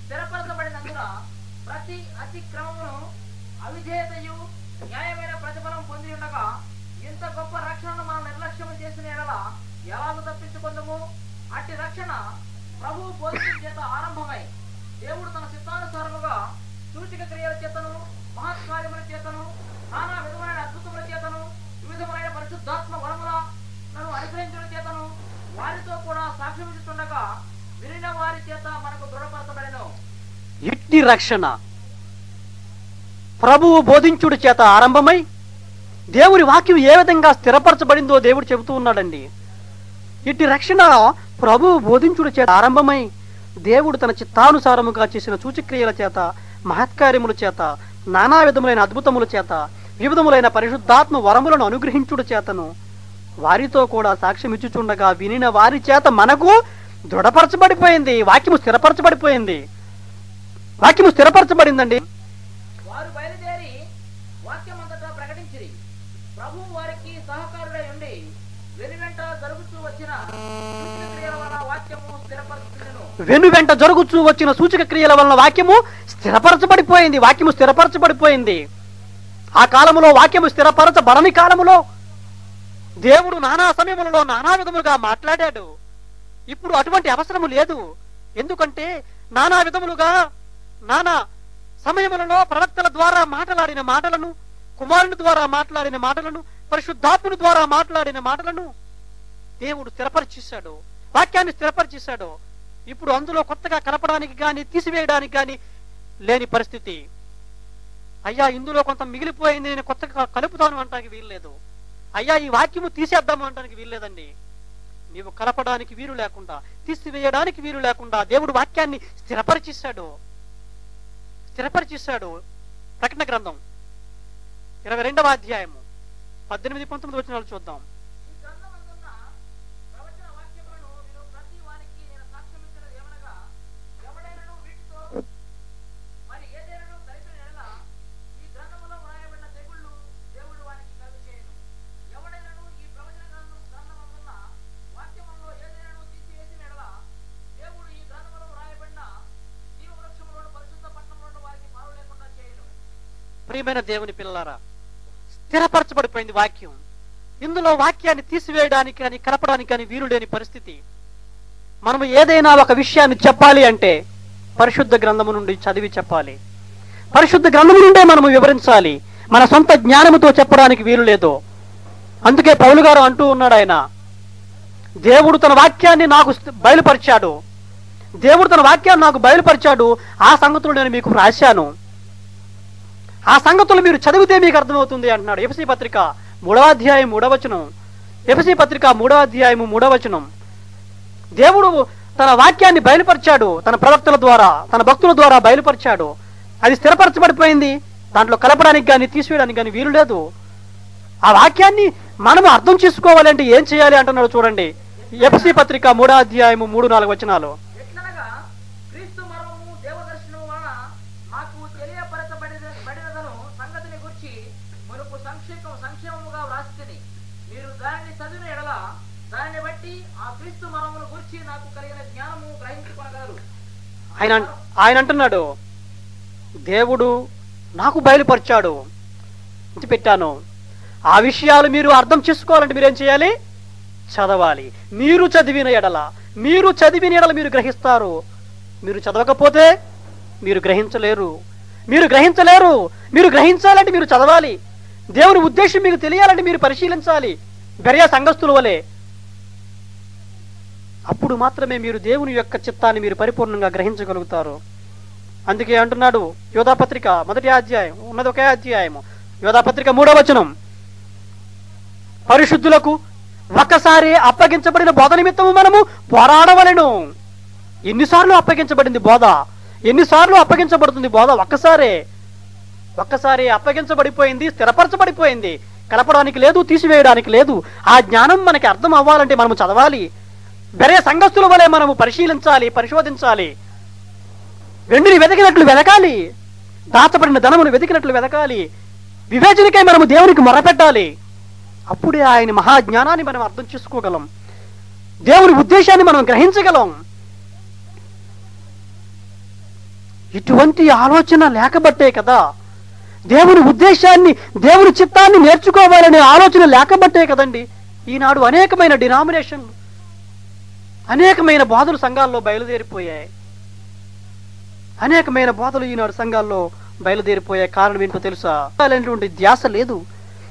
స్థిరపరచబడినందున ప్రతి అతిక్రమమును అవిధేయతయు న్యాయమైన ప్రతిఫలం పొంది ఉండగా ఇంత గొప్ప రక్షణను మనం నిర్లక్ష్యం చేసిన ఎడల ఎలాగూ తప్పించుకుందాము? అట్టి రక్షణ ప్రభువు బోధించిన చేత ఆరంభమై దేవుడు తన చిత్తానుసారముగా సూచక క్రియల చేతను మహత్కార్యముల చేతను నానా విధమైన అద్భుతముల చేతను వివిధములైన పరిశుద్ధాత్మ వరములను అనుగ్రహించడం చేతను వారితో కూడా సాక్ష్యం ఇస్తుండగా వినిన వారి చేత మనకు దృఢపరచబడెను. ఇట్టి రక్షణ ప్రభువు బోధించుడి చేత ఆరంభమై దేవుని వాక్యం ఏ విధంగా స్థిరపరచబడిందో దేవుడు చెబుతూ ఉన్నాడండి. ఇట్టి రక్షణ ప్రభువు బోధించుడి చేత ఆరంభమై దేవుడు తన చిత్తానుసారముగా చేసిన సూచక్రియల చేత మహత్కార్యముల చేత నానా విధములైన అద్భుతముల చేత వివిధములైన పరిశుద్ధాత్మ వరములను అనుగ్రహించుడు చేతను వారితో కూడా సాక్ష్యం ఇచ్చుచుండగా వినిన వారి చేత మనకు దృఢపరచబడిపోయింది. వాక్యము స్థిరపరచబడిపోయింది. వాక్యము స్థిరపరచబడిందండి. వారు బయలుదేరి వాక్యమంతటా ప్రకటించిరి. ప్రభువు వారికి సహకారుడై ఉండి వెనువెంట జరుగుతూ వచ్చిన సూచక క్రియల వలన వాక్యము స్థిరపరచుకొనెను. వెనువెంట జరుగుతూ వచ్చిన సూచక క్రియల వలన వాక్యము స్థిరపరచబడిపోయింది. వాక్యము స్థిరపరచబడిపోయింది. ఆ కాలములో వాక్యము స్థిరపరచబడని కాలములో దేవుడు నానా సమయములలో నానా విధములుగా మాట్లాడాడు. ఇప్పుడు అటువంటి అవసరము లేదు. ఎందుకంటే నానా విధములుగా నానా సమయములలో ప్రవక్తల ద్వారా మాట్లాడిన మాటలను, కుమారుని ద్వారా మాట్లాడిన మాటలను, పరిశుద్ధాత్ముని ద్వారా మాట్లాడిన మాటలను దేవుడు స్థిరపరిచేశాడు. వాక్యాన్ని స్థిరపరిచేశాడు. ఇప్పుడు అందులో కొత్తగా కలపడానికి కానీ తీసివేయడానికి కానీ లేని పరిస్థితి. అయ్యా ఇందులో కొంత మిగిలిపోయింది, నేను కొత్తగా కలుపుతాను అనడానికి వీల్లేదు. అయ్యా ఈ వాక్యము తీసేద్దాము అనడానికి వీల్లేదండి. నీవు కలపడానికి వీలు లేకుండా, తీసివేయడానికి వీలు లేకుండా దేవుడు వాక్యాన్ని స్థిరపరిచేశాడు. ప్రకటన గ్రంథం 22వ అధ్యాయము 18-19 వచనాలు చూద్దాం. ఈ గ్రంథమందున్న ప్రవచన వాక్యములను ప్రియమైన దేవుని పిల్లలారా, స్థిరపరచబడిపోయింది వాక్యం. ఇందులో వాక్యాన్ని తీసివేయడానికి కానీ కలపడానికి కానీ వీలు లేని పరిస్థితి. మనము ఏదైనా ఒక విషయాన్ని చెప్పాలి అంటే పరిశుద్ధ గ్రంథము నుండి చదివి చెప్పాలి. పరిశుద్ధ గ్రంథము నుండే మనము వివరించాలి. మన సొంత జ్ఞానముతో చెప్పడానికి వీలు లేదు. అందుకే పౌలు గారు అంటూ ఉన్నాడు, ఆయన దేవుడు తన వాక్యాన్ని నాకు బయలుపరిచాడు, దేవుడు తన వాక్యాన్ని నాకు బయలుపరిచాడు, ఆ సంగతులు నేను మీకు రాశాను, ఆ సంగతులు మీరు చదివితే మీకు అర్థమవుతుంది అంటున్నాడు. ఎఫెసీ పత్రిక 3వ అధ్యాయం 3వ వచనం. ఎఫెసీ పత్రిక 3వ అధ్యాయం 3వ వచనం. దేవుడు తన వాక్యాన్ని బయలుపరిచాడు, తన ప్రవక్తల ద్వారా, తన భక్తుల ద్వారా బయలుపరిచాడు. అది స్థిరపరచబడిపోయింది. దాంట్లో కలపడానికి కానీ తీసివేయడానికి కానీ వీలు లేదు. ఆ వాక్యాన్ని మనము అర్థం చేసుకోవాలంటే ఏం చేయాలి అంటున్నాడు. చూడండి, ఎఫెసీ పత్రిక 3వ అధ్యాయం 3-4 వచనాలు. ఎట్లనగా క్రీస్తు మర్మము దేవదర్శనము వలన మాకు తెలియపరచబడినదను సంగతిని గురించి మునుపు సంక్షేమముగా వ్రాసితిని. మీరు దానిని చదివిన ఎడల దానిని బట్టి ఆ క్రీస్తు మర్మమును గురించి నాకు కలిగిన జ్ఞానము గ్రహించుకొనగలరు. ఆయన అంటున్నాడు, దేవుడు నాకు బయలుపరిచాడు, ఇది పెట్టాను. ఆ విషయాలు మీరు అర్థం చేసుకోవాలంటే మీరేం చేయాలి? చదవాలి. మీరు చదివిన ఎడల మీరు గ్రహిస్తారు. మీరు చదవకపోతే మీరు గ్రహించలేరు. మీరు గ్రహించాలంటే మీరు చదవాలి. దేవుని ఉద్దేశం మీకు తెలియాలంటే మీరు పరిశీలించాలి, బెరియా సంఘస్థుల వలె. అప్పుడు మాత్రమే మీరు దేవుని యొక్క చిత్తాన్ని మీరు పరిపూర్ణంగా గ్రహించగలుగుతారు. అందుకే అంటున్నాడు, యోధాపత్రిక 1వ అధ్యాయం, ఉన్నది ఒకే అధ్యాయము, యోధాపత్రిక 3వ వచనం, పరిశుద్ధులకు ఒక్కసారి అప్పగించబడిన బోధ నిమిత్తము మనము పోరాడవలెను. ఎన్నిసార్లు అప్పగించబడింది బోధ? ఎన్నిసార్లు అప్పగించబడుతుంది బోధ? ఒక్కసారి అప్పగించబడిపోయింది, స్థిరపరచబడిపోయింది. కలపడానికి లేదు, తీసివేయడానికి లేదు. ఆ జ్ఞానం మనకి అర్థం అవ్వాలంటే మనము చదవాలి. బెరే సంఘస్థుల వలె మనము పరిశీలించాలి, పరిశోధించాలి. వెండిని వెతికినట్లు వెతకాలి, దాచబడిన ధనమును వెతికినట్లు వెతకాలి. వివేచనకై మనము దేవునికి మొరపెట్టాలి. అప్పుడే ఆయన మహాజ్ఞానాన్ని మనం అర్థం చేసుకోగలం, దేవుని ఉద్దేశాన్ని మనం గ్రహించగలం. ఇటువంటి ఆలోచన లేకబట్టే కదా, దేవుని ఉద్దేశాన్ని, దేవుని చిత్తాన్ని నేర్చుకోవాలనే ఆలోచన లేకబట్టే కదండి ఈనాడు అనేకమైన డినామినేషన్లు, అనేకమైన బోధలు సంఘాల్లో బయలుదేరిపోయాయి. అనేకమైన బోధలు ఈనాడు సంఘాల్లో బయలుదేరిపోయే కారణం ఏంటో తెలుసా? అనేటువంటి ధ్యాస లేదు,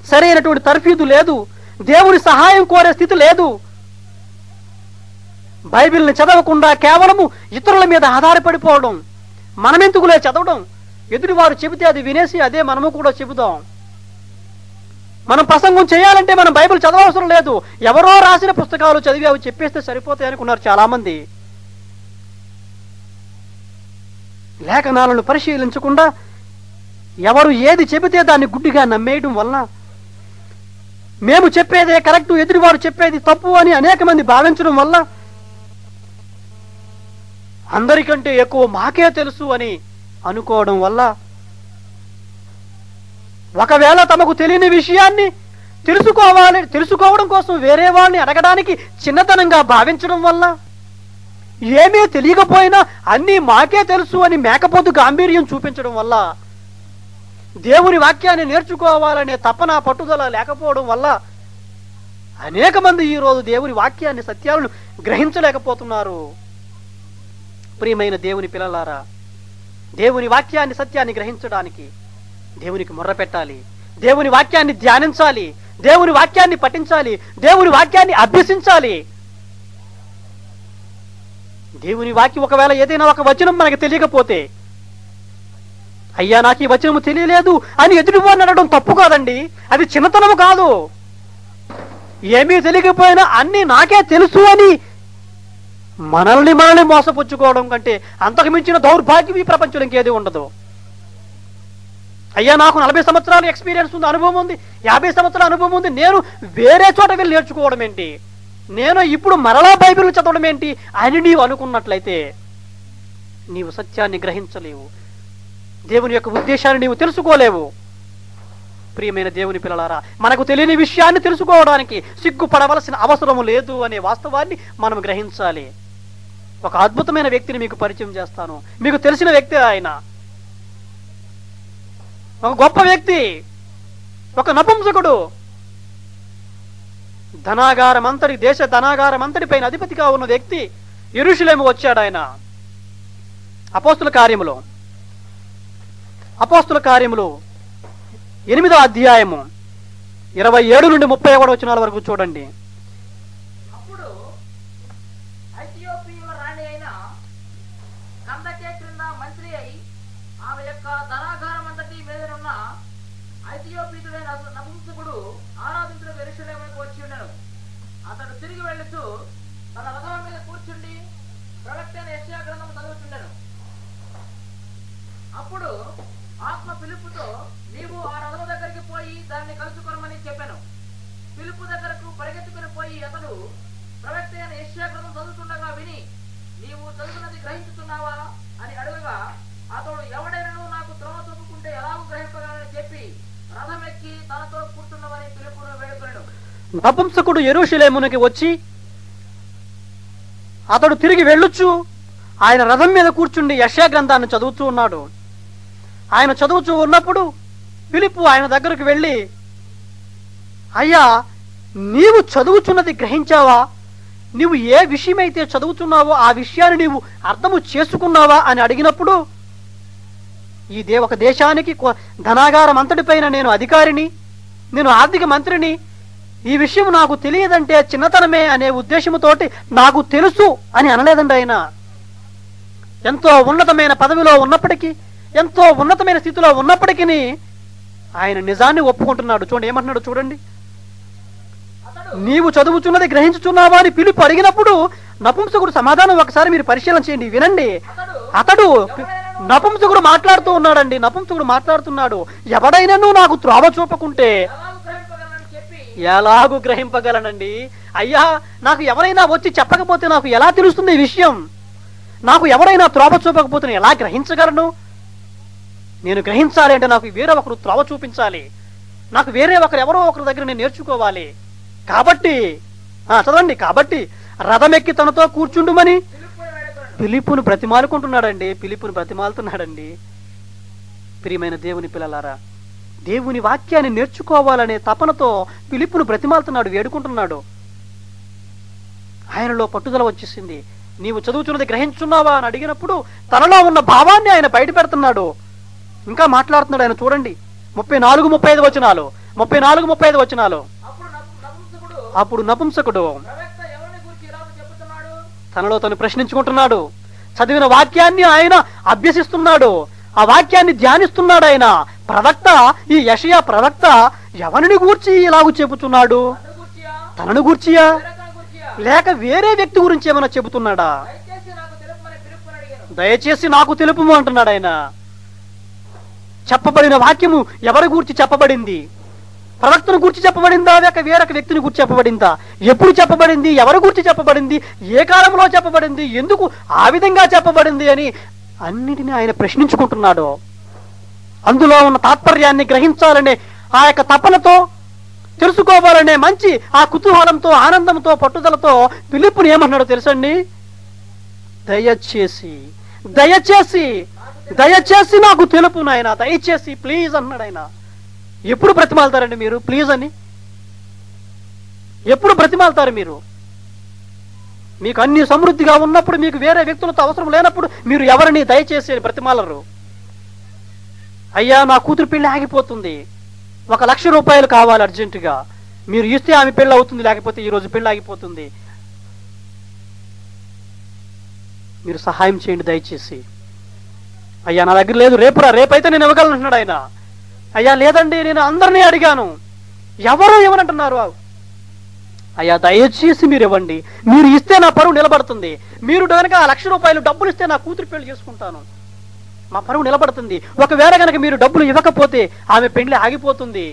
సరైనటువంటి తర్ఫీదు లేదు, దేవుని సహాయం కోరే స్థితి లేదు. బైబిల్ని చదవకుండా కేవలము ఇతరుల మీద ఆధారపడిపోవడం, మనమెందుకులే చదవడం, ఎదుటివారు చెబితే అది వినేసి అదే మనము కూడా చెబుదాం. మనం ప్రసంగం చేయాలంటే మనం బైబిల్ చదవవసరం లేదు, ఎవరో రాసిన పుస్తకాలు చదివి అవి చెప్పేస్తే సరిపోతాయి అనుకున్నారు చాలామంది. లేఖనాలను పరిశీలించకుండా ఎవరు ఏది చెబితే దాన్ని గుడ్డిగా నమ్మేయడం వలన మేము చెప్పేదే కరెక్టు, ఎదుటివారు చెప్పేది తప్పు అని అనేక మంది భావించడం వల్ల, అందరికంటే ఎక్కువ మాకే తెలుసు అని అనుకోవడం వల్ల, ఒకవేళ తమకు తెలియని విషయాన్ని తెలుసుకోవడం కోసం వేరే వాళ్ళని అడగడానికి చిన్నతనంగా భావించడం వల్ల, ఏమీ తెలియకపోయినా అన్నీ మాకే తెలుసు అని మేకపోతు గాంభీర్యం చూపించడం వల్ల, దేవుని వాక్యాన్ని నేర్చుకోవాలనే తపన పట్టుదల లేకపోవడం వల్ల అనేక మంది ఈరోజు దేవుని వాక్యాన్ని, సత్యాలను గ్రహించలేకపోతున్నారు. ప్రియమైన దేవుని పిల్లలారా, దేవుని వాక్యాన్ని, సత్యాన్ని గ్రహించడానికి దేవునికి మొర్ర పెట్టాలి, దేవుని వాక్యాన్ని ధ్యానించాలి, దేవుని వాక్యాన్ని పఠించాలి, దేవుని వాక్యాన్ని అభ్యసించాలి. దేవుని వాక్యం ఒకవేళ ఏదైనా ఒక వచనం మనకు తెలియకపోతే, అయ్యా నాకు ఈ వచనము తెలియలేదు అని ఎదుటివారిని అనడం తప్పు కాదండి, అది చిన్నతనము కాదు. ఏమీ తెలియకపోయినా అన్నీ నాకే తెలుసు అని మనల్ని మోసపుచ్చుకోవడం కంటే అంతకు మించిన దౌర్భాగ్యం ఈ ప్రపంచంలో ఇంకేది ఉండదు. అయ్యా నాకు 40 సంవత్సరాల ఎక్స్పీరియన్స్ ఉంది, అనుభవం ఉంది, 50 సంవత్సరాల అనుభవం ఉంది, నేను వేరే చోట వెళ్ళి నేర్చుకోవడం ఏంటి, నేను ఇప్పుడు మరలా బైబిల్ చదవడం ఏంటి అని నీవు అనుకున్నట్లయితే నీవు సత్యాన్ని గ్రహించలేవు, దేవుని యొక్క ఉద్దేశాన్ని నీవు తెలుసుకోలేవు. ప్రియమైన దేవుని పిల్లలారా, మనకు తెలియని విషయాన్ని తెలుసుకోవడానికి సిగ్గుపడవలసిన అవసరం లేదు అనే వాస్తవాన్ని మనం గ్రహించాలి. ఒక అద్భుతమైన వ్యక్తిని మీకు పరిచయం చేస్తాను, మీకు తెలిసిన వ్యక్తి ఆయన. ఒక గొప్ప వ్యక్తి, ఒక నపుంసకుడు, దేశ ధనాగారం అంతటి పైన అధిపతిగా ఉన్న వ్యక్తి యెరూషలేము వచ్చాడు. ఆయన అపోస్తుల కార్యములు 8వ అధ్యాయము 27 నుండి 31 వచనాల వరకు చూడండి. అప్పుడు ఐథియోపియుల రాణి అయిన కందకే క్రింద మంత్రి అయి ఆమె యొక్క ధనాగారం అంతటి మీదనున్న ఐథియోపియుడైన నపుంసకుడు ఆరాధించుటకు యెరూషలేమునకు వచ్చి ఉండెను. అతడు తిరిగి వెళ్ళుచు తన రథం మీద కూర్చుండి ప్రవక్త అయిన యెషయా గ్రంథము చదువుచుండెను. అప్పుడు ఆత్మ ఫిలిప్పుతో, నీవు ఆ రథము దగ్గరికి పోయి దాన్ని కలుసుకొనమని చెప్పాను. ఫిలిప్పు దగ్గరకు పరిగెత్తుకుని పోయి అతడు ప్రవక్త అయిన యెషయా గ్రంథం చదువుతుండగా విని, నీవు చదువుతున్నది గ్రహించుతున్నావా అని అడుగగా, అతడు ఎవడైనను నాకు త్రోవ చూపుకుంటే ఎలాగూ గ్రహింపగలనని చెప్పి రథం ఎక్కి తనతో కూర్చున్నవని ఫిలిప్పును వేడుకొనెను. నపుంసకుడు యెరూషలేమునకి వచ్చి అతడు తిరిగి వెళ్ళొచ్చు ఆయన రథం మీద కూర్చుండి యెషయా గ్రంథాన్ని చదువుతూ ఉన్నాడు. ఆయన చదువుతూ ఉన్నప్పుడు ఫిలిప్పు ఆయన దగ్గరకు వెళ్ళి, అయ్యా, నీవు చదువుచున్నది గ్రహించావా? నీవు ఏ విషయమైతే చదువుతున్నావో ఆ విషయాన్ని నీవు అర్థము చేసుకున్నావా అని అడిగినప్పుడు, ఒక దేశానికి ధనాగారం అంతటిపైన నేను అధికారిని, నేను ఆర్థిక మంత్రిని, ఈ విషయం నాకు తెలియదంటే చిన్నతనమే అనే ఉద్దేశముతోటి నాకు తెలుసు అని అనలేదండి. ఆయన ఎంతో ఉన్నతమైన పదవిలో ఉన్నప్పటికీ, ఎంతో ఉన్నతమైన స్థితిలో ఉన్నప్పటికీ ఆయన నిజాన్ని ఒప్పుకుంటున్నాడు. చూడండి ఏమంటున్నాడు చూడండి. నీవు చదువుచున్నది గ్రహించుచున్నావా అని ఫిలిప్పు అడిగినప్పుడు నపుంసకుడు సమాధానం ఒకసారి మీరు పరిశీలన చేయండి, వినండి. అతడు నపుంసకుడు మాట్లాడుతూ ఉన్నాడండి. నపుంసకుడు మాట్లాడుతున్నాడు, ఎవడైనాను నాకు త్రోవ చూపకుంటే ఎలాగూ గ్రహింపగలనండి. అయ్యా, నాకు ఎవరైనా వచ్చి చెప్పకపోతే నాకు ఎలా తెలుస్తుంది ఈ విషయం? నాకు ఎవరైనా త్రోవ చూపకపోతే నేను ఎలా గ్రహించగలను? నేను గ్రహించాలి అంటే నాకు వేరే ఒకరు త్రోవ చూపించాలి, నాకు వేరే ఎవరో ఒకరి దగ్గర నేను నేర్చుకోవాలి. కాబట్టి చదవండి, కాబట్టి రథమెక్కి తనతో కూర్చుండుమని ఫిలిప్పును బ్రతిమాలుతున్నాడండి. ప్రియమైన దేవుని పిల్లలారా, దేవుని వాక్యాన్ని నేర్చుకోవాలనే తపనతో ఫిలిప్పును బ్రతిమాలుతున్నాడు, వేడుకుంటున్నాడు. ఆయనలో పట్టుదల వచ్చేసింది. నీవు చదువుతున్నది గ్రహించున్నావా అని అడిగినప్పుడు తనలో ఉన్న భావాన్ని ఆయన బయట పెడుతున్నాడు. ఇంకా మాట్లాడుతున్నాడు ఆయన. చూడండి 34-35 వచనాలు. 34-35 వచనాలు. అప్పుడు నపుంసకుడు తనలో తను ప్రశ్నించుకుంటున్నాడు. చదివిన వాక్యాన్ని ఆయన అభ్యసిస్తున్నాడు, ఆ వాక్యాన్ని ధ్యానిస్తున్నాడు. ఆయన ప్రవక్త, ఈ యెషయా ప్రవక్త ఎవరిని గూర్చి ఇలాగూ చెబుతున్నాడు? తనను గూర్చియా లేక వేరే వ్యక్తి గురించి ఏమైనా చెబుతున్నాడా? దయచేసి నాకు తెలుపుము అంటున్నాడు ఆయన. చెప్పబడిన వాక్యము ఎవరి గూర్చి చెప్పబడింది? ప్రవక్తను గురించి చెప్పబడిందా లేక వేరొక వ్యక్తిని గురించి చెప్పబడిందా? ఎప్పుడు చెప్పబడింది? ఎవరి గురించి చెప్పబడింది? ఏ కాలంలో చెప్పబడింది? ఎందుకు ఆ విధంగా చెప్పబడింది అని అన్నిటినీ ఆయన ప్రశ్నించుకుంటున్నాడు. అందులో ఉన్న తాత్పర్యాన్ని గ్రహించాలనే ఆ యొక్క తపనతో, తెలుసుకోవాలనే మంచి ఆ కుతూహలంతో, ఆనందంతో, పట్టుదలతో ఫిలిప్పుని ఏమన్నాడో తెలుసండి? దయచేసి నాకు తెలుపు నాయన, దయచేసి ప్లీజ్ అన్నాడు ఆయన. ఎప్పుడు బ్రతిమాలుతారండి మీరు ప్లీజ్ అని? ఎప్పుడు బ్రతిమాలుతారు మీరు? మీకు అన్ని సమృద్ధిగా ఉన్నప్పుడు, మీకు వేరే వ్యక్తులతో అవసరం లేనప్పుడు మీరు ఎవరిని దయచేసి బ్రతిమాలరు. అయ్యా, నా కూతురు పెళ్లి ఆగిపోతుంది, 1,00,000 రూపాయలు కావాలి అర్జెంటుగా, మీరు ఇస్తే ఆమె పెళ్లి అవుతుంది, లేకపోతే ఈరోజు పెళ్లి ఆగిపోతుంది, మీరు సహాయం చేయండి దయచేసి. అయ్యా, నా దగ్గర లేదు, రేపైతే నేను ఇవ్వగలను అంటున్నాడు ఆయన. అయ్యా, లేదండి, నేను అందరినీ అడిగాను, ఎవరు ఇవ్వనంటున్నారు. అయ్యా, దయచేసి మీరు ఇవ్వండి, మీరు ఇస్తే నా పరువు నిలబడుతుంది, మీరు కనుక 1,00,000 రూపాయలు డబ్బులు ఇస్తే నా కూతురు పెళ్లి చేసుకుంటాను, మా పరువు నిలబడుతుంది. ఒకవేళ కనుక మీరు డబ్బులు ఇవ్వకపోతే ఆమె పెళ్లి ఆగిపోతుంది,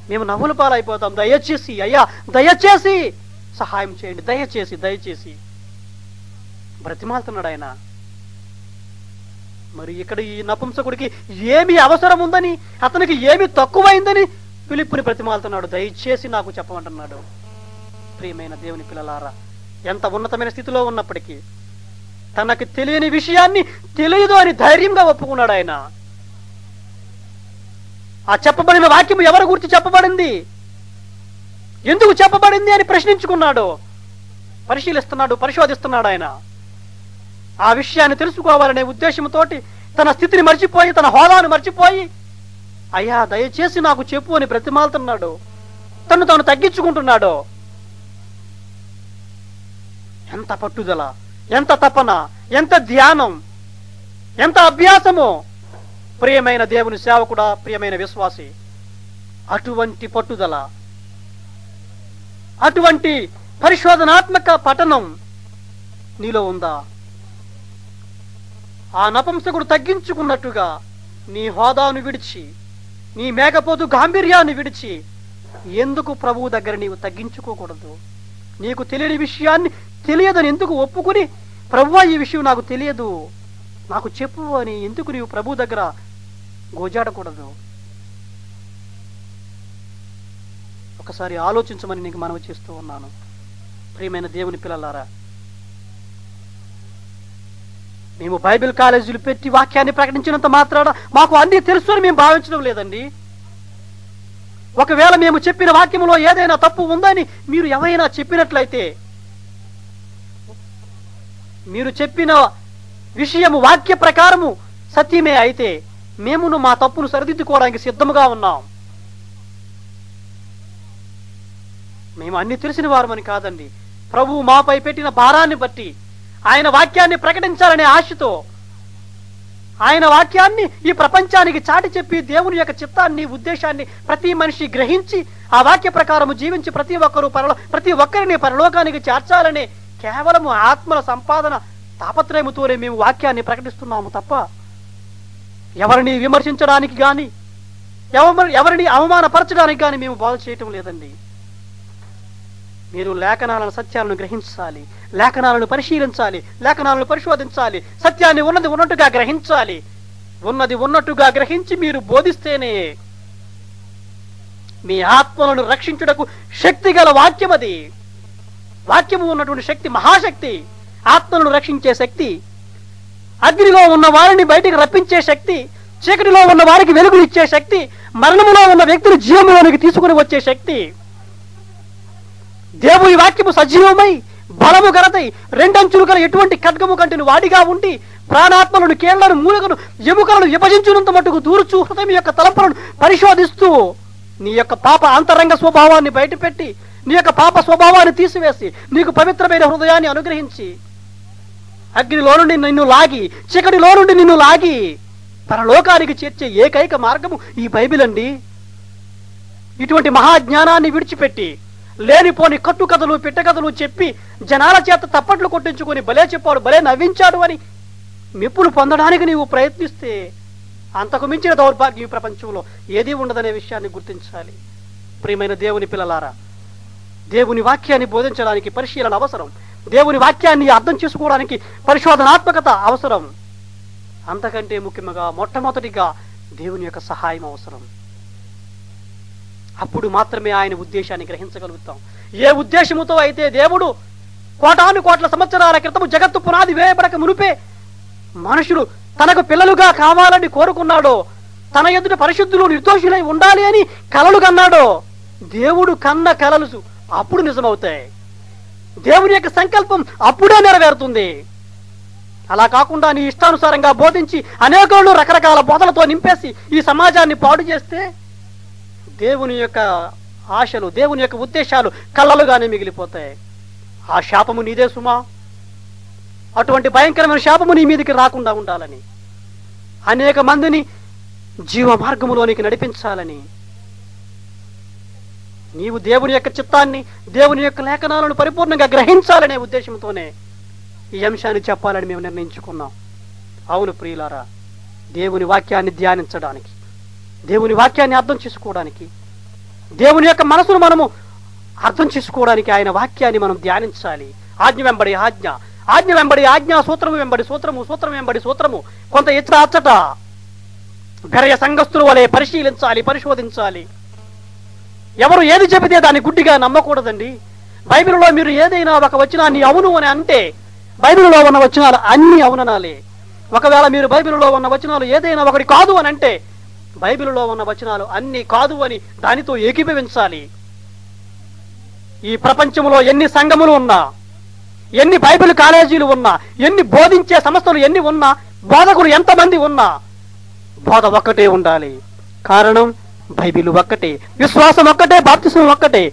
మేము నవ్వుల పాలైపోతాం. దయచేసి అయ్యా, దయచేసి సహాయం చేయండి, దయచేసి బ్రతిమాలుతున్నాడు ఆయన. మరి ఇక్కడ ఈ నపుంసకుడికి ఏమి అవసరం ఉందని, అతనికి ఏమి తక్కువైందని ఫిలిప్పుని బ్రతిమాలుతున్నాడు. దయచేసి నాకు చెప్పమంటున్నాడు. ప్రియమైన దేవుని పిల్లలారా, ఎంత ఉన్నతమైన స్థితిలో ఉన్నప్పటికీ తనకు తెలియని విషయాన్ని తెలియదు అని ధైర్యంగా ఒప్పుకున్నాడు ఆయన. ఆ చెప్పబడిన వాక్యం ఎవరి గురించి చెప్పబడింది, ఎందుకు చెప్పబడింది అని ప్రశ్నించుకున్నాడు, పరిశీలిస్తున్నాడు, పరిశోధిస్తున్నాడు. ఆయన ఆ విషయాన్ని తెలుసుకోవాలనే ఉద్దేశంతో తన స్థితిని మర్చిపోయి, తన హోదాను మర్చిపోయి, అయ్యా దయచేసి నాకు చెప్పు అని బ్రతిమాలుతున్నాడు, తను తాను తగ్గించుకుంటున్నాడు. ఎంత పట్టుదల, ఎంత తపన, ఎంత ధ్యానం, ఎంత అభ్యాసమో ప్రియమైన దేవుని సేవకుడా, ప్రియమైన విశ్వాసి. అటువంటి పట్టుదల, అటువంటి పరిశోధనాత్మక పఠనం నీలో ఉందా? ఆ నపుంసకుడు తగ్గించుకున్నట్టుగా నీ హోదాను విడిచి, నీ మేకపోతు గాంభీర్యాన్ని విడిచి ఎందుకు ప్రభువు దగ్గర నీవు తగ్గించుకోకూడదు? నీకు తెలియని విషయాన్ని తెలియదని ఎందుకు ఒప్పుకుని, ప్రభువా ఈ విషయం నాకు తెలియదు, నాకు చెప్పు అని ఎందుకు నీవు ప్రభు దగ్గర గోజాడకూడదు? ఒకసారి ఆలోచించమని నీకు మనవి చేస్తూ ఉన్నాను. ప్రియమైన దేవుని పిల్లలారా, మేము బైబిల్ కాలేజీలు పెట్టి వాక్యాన్ని ప్రకటించినంత మాత్రాన మాకు అన్నీ తెలుసు అని మేము భావించడం లేదండి. ఒకవేళ మేము చెప్పిన వాక్యంలో ఏదైనా తప్పు ఉందని మీరు ఎవరైనా చెప్పినట్లయితే, మీరు చెప్పిన విషయము వాక్య ప్రకారము సత్యమే అయితే మేమును మా తప్పును సరిదిద్దుకోవడానికి సిద్ధముగా ఉన్నాం. మేము అన్ని తెలిసిన వారమని కాదండి, ప్రభువు మాపై పెట్టిన భారాన్ని బట్టి ఆయన వాక్యాన్ని ప్రకటించాలనే ఆశతో, ఆయన వాక్యాన్ని ఈ ప్రపంచానికి చాటి చెప్పి దేవుని యొక్క చిత్తాన్ని, ఉద్దేశాన్ని ప్రతి మనిషి గ్రహించి ఆ వాక్య ప్రకారము జీవించి ప్రతి ఒక్కరిని పరలోకానికి చేర్చాలనే కేవలము ఆత్మల సంపాదన తాపత్రయముతోనే మేము వాక్యాన్ని ప్రకటిస్తున్నాము తప్ప ఎవరిని విమర్శించడానికి కానీ, ఎవరిని అవమానపరచడానికి కానీ మేము బోధ చేయటం లేదండి. మీరు లేఖనాలను, సత్యాలను గ్రహించాలి, లేఖనాలను పరిశీలించాలి, లేఖనాలను పరిశోధించాలి, సత్యాన్ని ఉన్నది ఉన్నట్టుగా గ్రహించాలి. ఉన్నది ఉన్నట్టుగా గ్రహించి మీరు బోధిస్తేనే మీ ఆత్మలను రక్షించుటకు శక్తి గల వాక్యం అది. వాక్యము ఉన్నటువంటి శక్తి మహాశక్తి, ఆత్మలను రక్షించే శక్తి, అగ్నిలో ఉన్న వారిని బయటికి రప్పించే శక్తి, చీకటిలో ఉన్న వారికి వెలుగునిచ్చే శక్తి, మరణములో ఉన్న వ్యక్తిని జీవములోనికి తీసుకుని వచ్చే శక్తి. దేవుని వాక్యము సజీవమై బలము గలదై రెండంచులు గల ఎటువంటి ఖడ్గము కంటిని వాడిగా ఉండి ప్రాణాత్మలను, కేళ్లను, మూలికను, ఎముకలను విభజించునంత మట్టుకు దూరుచు హృదయం యొక్క తలంపులను పరిశోధిస్తూ నీ యొక్క పాప అంతరంగ స్వభావాన్ని బయటపెట్టి, నీ యొక్క పాప స్వభావాన్ని తీసివేసి నీకు పవిత్రమైన హృదయాన్ని అనుగ్రహించి అగ్నిలో నుండి నిన్ను లాగి, చీకటిలో నుండి నిన్ను లాగి పరలోకానికి చేర్చే ఏకైక మార్గము ఈ బైబిల్ అండి. ఇటువంటి మహాజ్ఞానాన్ని విడిచిపెట్టి లేనిపోని కట్టుకథలు, పిట్టకథలు చెప్పి జనాల చేత తప్పట్లు కొట్టించుకొని భలే చెప్పాడు, భలే నవ్వించాడు అని మెప్పులు పొందడానికి నీవు ప్రయత్నిస్తే అంతకు మించిన దౌర్భాగ్యం ఈ ప్రపంచంలో ఏదీ ఉండదనే విషయాన్ని గుర్తించాలి. ప్రియమైన దేవుని పిల్లలారా, దేవుని వాక్యాన్ని బోధించడానికి పరిశీలన అవసరం, దేవుని వాక్యాన్ని అర్థం చేసుకోవడానికి పరిశోధనాత్మకత అవసరం. అంతకంటే ముఖ్యంగా మొట్టమొదటిగా దేవుని యొక్క సహాయం అవసరం. అప్పుడు మాత్రమే ఆయన ఉద్దేశాన్ని గ్రహించగలుగుతాం. ఏ ఉద్దేశముతో అయితే దేవుడు కోటాను కోట్ల సంవత్సరాల క్రితము జగత్తు పునాది వేయబడక మునిపే మనుషులు తనకు పిల్లలుగా కావాలని కోరుకున్నాడో, తన ఎదుట పరిశుద్ధులు, నిర్దోషులై ఉండాలి అని కలలు కన్నాడో, దేవుడు కన్న కలలు అప్పుడు నిజమవుతాయి. దేవుని యొక్క సంకల్పం అప్పుడే నెరవేరుతుంది. అలా కాకుండా నీ ఇష్టానుసారంగా బోధించి అనేకులను రకరకాల బోధలతో నింపేసి ఈ సమాజాన్ని పాడు చేస్తే దేవుని యొక్క ఆశలు, దేవుని యొక్క ఉద్దేశాలు కళ్ళలుగానే మిగిలిపోతాయి. ఆ శాపము నీదే సుమా. అటువంటి భయంకరమైన శాపము నీ మీదకి రాకుండా ఉండాలని, అనేక మందిని జీవ మార్గములోనికి నడిపించాలని, నీవు దేవుని యొక్క చిత్తాన్ని, దేవుని యొక్క లేఖనాలను పరిపూర్ణంగా గ్రహించాలనే ఉద్దేశంతోనే ఈ అంశాన్ని చెప్పాలని మేము నిర్ణయించుకున్నాం. అవును ప్రియులారా, దేవుని వాక్యాన్ని ధ్యానించడానికి, దేవుని వాక్యాన్ని అర్థం చేసుకోవడానికి, దేవుని యొక్క మనసును మనము అర్థం చేసుకోవడానికి ఆయన వాక్యాన్ని మనం ధ్యానించాలి. ఆజ్ఞ వెంబడి ఆజ్ఞ, ఆజ్ఞ వెంబడి ఆజ్ఞ, సూత్రము వెంబడి సూత్రము, సూత్రం వెంబడి సూత్రము, కొంత ఇతర అచ్చట గరయ సంఘస్థుల వలె పరిశీలించాలి, పరిశోధించాలి. ఎవరు ఏది చెబితే దాన్ని గుడ్డిగా నమ్మకూడదండి. బైబిల్లో మీరు ఏదైనా ఒక వచనాన్ని అవును అని అంటే బైబిల్లో ఉన్న వచనాలు అన్ని అవుననాలి. ఒకవేళ మీరు బైబిల్లో ఉన్న వచనాలు ఏదైనా ఒకటి కాదు అని అంటే బైబిల్లో ఉన్న వచనాలు అన్ని కాదు అని దానితో ఏకీభవించాలి. ఈ ప్రపంచంలో ఎన్ని సంఘములు ఉన్నా, ఎన్ని బైబిల్ కాలేజీలు ఉన్నా, ఎన్ని బోధించే సంస్థలు ఎన్ని ఉన్నా, బోధకులు ఎంతమంది ఉన్నా, బోధ ఒక్కటే ఉండాలి. కారణం బైబిల్ ఒక్కటే, విశ్వాసం ఒక్కటే, బాప్తిసం ఒక్కటే,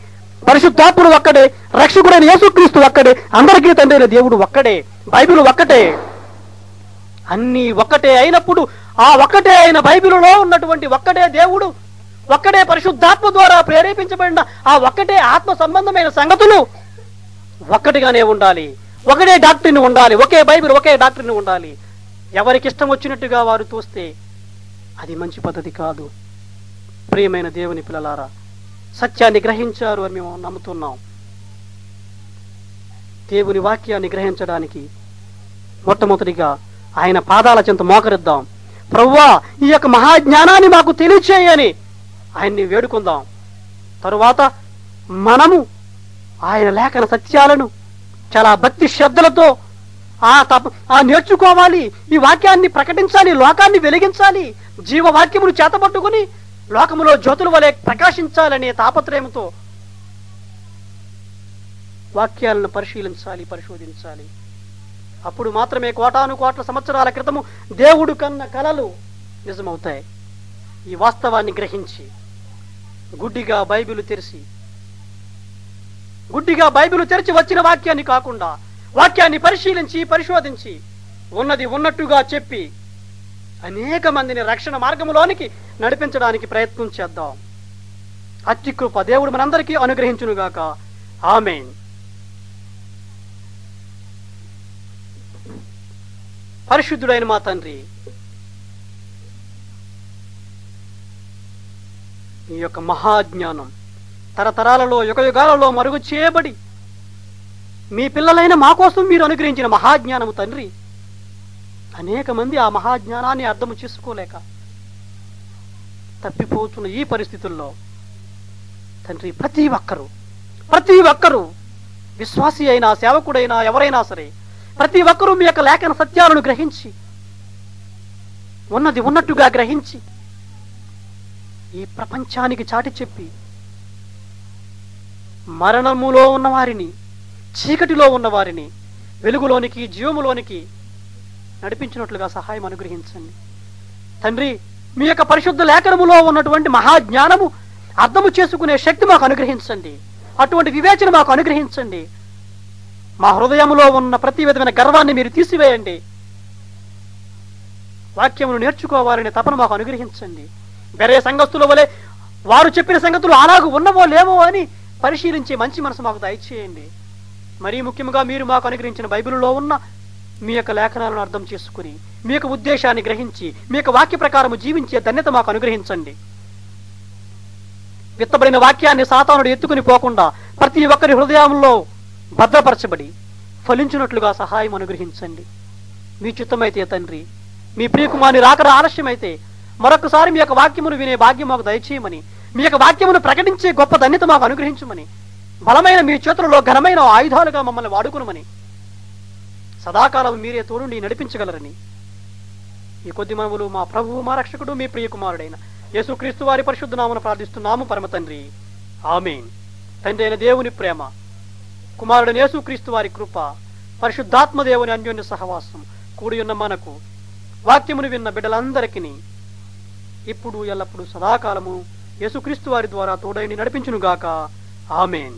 పరిశుద్ధాత్ముడు ఒక్కడే, రక్షకుడైన యేసుక్రీస్తు ఒక్కడే, అందరికీ తండ్రి అయిన దేవుడు ఒక్కడే, బైబిల్ ఒక్కటే. అన్నీ ఒక్కటే అయినప్పుడు ఆ ఒక్కటే అయిన బైబిలులో ఉన్నటువంటి ఒక్కటే దేవుడు, ఒక్కడే పరిశుద్ధాత్మ ద్వారా ప్రేరేపించబడిన ఆ ఒక్కటే ఆత్మ సంబంధమైన సంగతులు ఒక్కటిగానే ఉండాలి. ఒకటే డాక్టరీని ఉండాలి, ఒకే బైబిల్ ఒకే డాక్టరీని ఉండాలి. ఎవరికి ఇష్టం వచ్చినట్టుగా వారు తోస్తే అది మంచి పద్ధతి కాదు. ప్రియమైన దేవుని పిల్లలారా, సత్యాన్ని గ్రహించారు అని మేము నమ్ముతున్నాం. దేవుని వాక్యాన్ని గ్రహించడానికి మొట్టమొదటిగా ఆయన పాదాల చెంత మోకరిద్దాం. ప్రభువా, ఈ యొక్క మహాజ్ఞానాన్ని మాకు తెలియచేయని ఆయన్ని వేడుకుందాం. తరువాత మనము ఆయన లేఖన సత్యాలను చాలా భక్తి శ్రద్ధలతో నేర్చుకోవాలి. ఈ వాక్యాన్ని ప్రకటించాలి, లోకాన్ని వెలిగించాలి, జీవవాక్యమును చేతపట్టుకుని లోకములో జ్యోతుల వలె ప్రకాశించాలనే తాపత్రయంతో వాక్యాలను పరిశీలించాలి, పరిశోధించాలి. అప్పుడు మాత్రమే కోటాను కోట్ల సంవత్సరాల క్రితము దేవుడు కన్న కలలు నిజమవుతాయి. ఈ వాస్తవాన్ని గ్రహించి గుడ్డిగా బైబిలు తెరిచి వచ్చిన వాక్యాన్ని కాకుండా వాక్యాన్ని పరిశీలించి పరిశోధించి ఉన్నది ఉన్నట్టుగా చెప్పి అనేక మందిని రక్షణ మార్గంలోనికి నడిపించడానికి ప్రయత్నం చేద్దాం. అట్టి కృప దేవుడు మనందరికీ అనుగ్రహించునుగాక. ఆమేన్. పరిశుద్ధుడైన మా తండ్రి, ఈ యొక్క మహాజ్ఞానం తరతరాలలో యుగయుగాలలో మరుగు చేయబడి మీ పిల్లలైన మా కోసం మీరు అనుగ్రహించిన మహాజ్ఞానము తండ్రి, అనేక మంది ఆ మహాజ్ఞానాన్ని అర్థము చేసుకోలేక తప్పిపోతున్న ఈ పరిస్థితుల్లో తండ్రి, ప్రతి ఒక్కరూ విశ్వాసి అయినా సేవకుడైనా ఎవరైనా సరే ప్రతి ఒక్కరూ మీ యొక్క లేఖన సత్యాలను గ్రహించి ఉన్నది ఉన్నట్టుగా గ్రహించి ఈ ప్రపంచానికి చాటి చెప్పి మరణములో ఉన్నవారిని, చీకటిలో ఉన్నవారిని వెలుగులోనికి, జీవములోనికి నడిపించినట్లుగా సహాయం అనుగ్రహించండి తండ్రి. మీ యొక్క పరిశుద్ధ లేఖనములో ఉన్నటువంటి మహాజ్ఞానము అర్థము చేసుకునే శక్తి మాకు అనుగ్రహించండి. అటువంటి వివేచన మాకు అనుగ్రహించండి. మా హృదయములో ఉన్న ప్రతి విధమైన గర్వాన్ని మీరు తీసివేయండి. వాక్యమును నేర్చుకోవాలనే తపన మాకు అనుగ్రహించండి. వేరే సంఘస్థుల వలె వారు చెప్పిన సంగతులు అలాగూ ఉన్నవో లేవో అని పరిశీలించే మంచి మనసు మాకు దయచేయండి. మరీ ముఖ్యంగా మీరు మాకు అనుగ్రహించిన బైబిల్లో ఉన్న మీ యొక్క లేఖనాలను అర్థం చేసుకుని మీ యొక్క ఉద్దేశాన్ని గ్రహించి మీ యొక్క వాక్య ప్రకారము జీవించే ధన్యత మాకు అనుగ్రహించండి. విత్తబడిన వాక్యాన్ని సాతానుడు ఎత్తుకుని పోకుండా ప్రతి ఒక్కరి హృదయంలో భద్రపరచబడి ఫలించినట్లుగా సహాయం అనుగ్రహించండి. మీ చిత్తమైతే తండ్రి, మీ ప్రియకుమారుని రాకడ ఆలస్యమైతే మరొకసారి మీ యొక్క వాక్యమును వినే భాగ్యం మాకు దయచేయమని, మీ యొక్క వాక్యమును ప్రకటించే గొప్ప ధన్యత మాకు అనుగ్రహించమని, బలమైన మీ చేతులలో ఘనమైన ఆయుధాలుగా మమ్మల్ని వాడుకునమని, సదాకాలం మీరే తోడుండి నడిపించగలరని ఈ కొద్ది మనవులు మా ప్రభువు, మా రక్షకుడు, మీ ప్రియకుమారుడైన యేసుక్రీస్తు వారి పరిశుద్ధ నామమున ప్రార్థిస్తున్నాము పరమ తండ్రి. ఆమేన్. తండ్రి అయిన దేవుని ప్రేమ, కుమారుడైన యేసుక్రీస్తు వారి కృప, పరిశుద్ధాత్మ దేవుని అన్యోన్య సహవాసం కూడి ఉన్న మనకు, వాక్యమును విన్న బిడ్డలందరికీ ఇప్పుడు ఎల్లప్పుడూ సదాకాలము యేసుక్రీస్తు వారి ద్వారా తోడైని నడిపించునుగాక. ఆమేన్.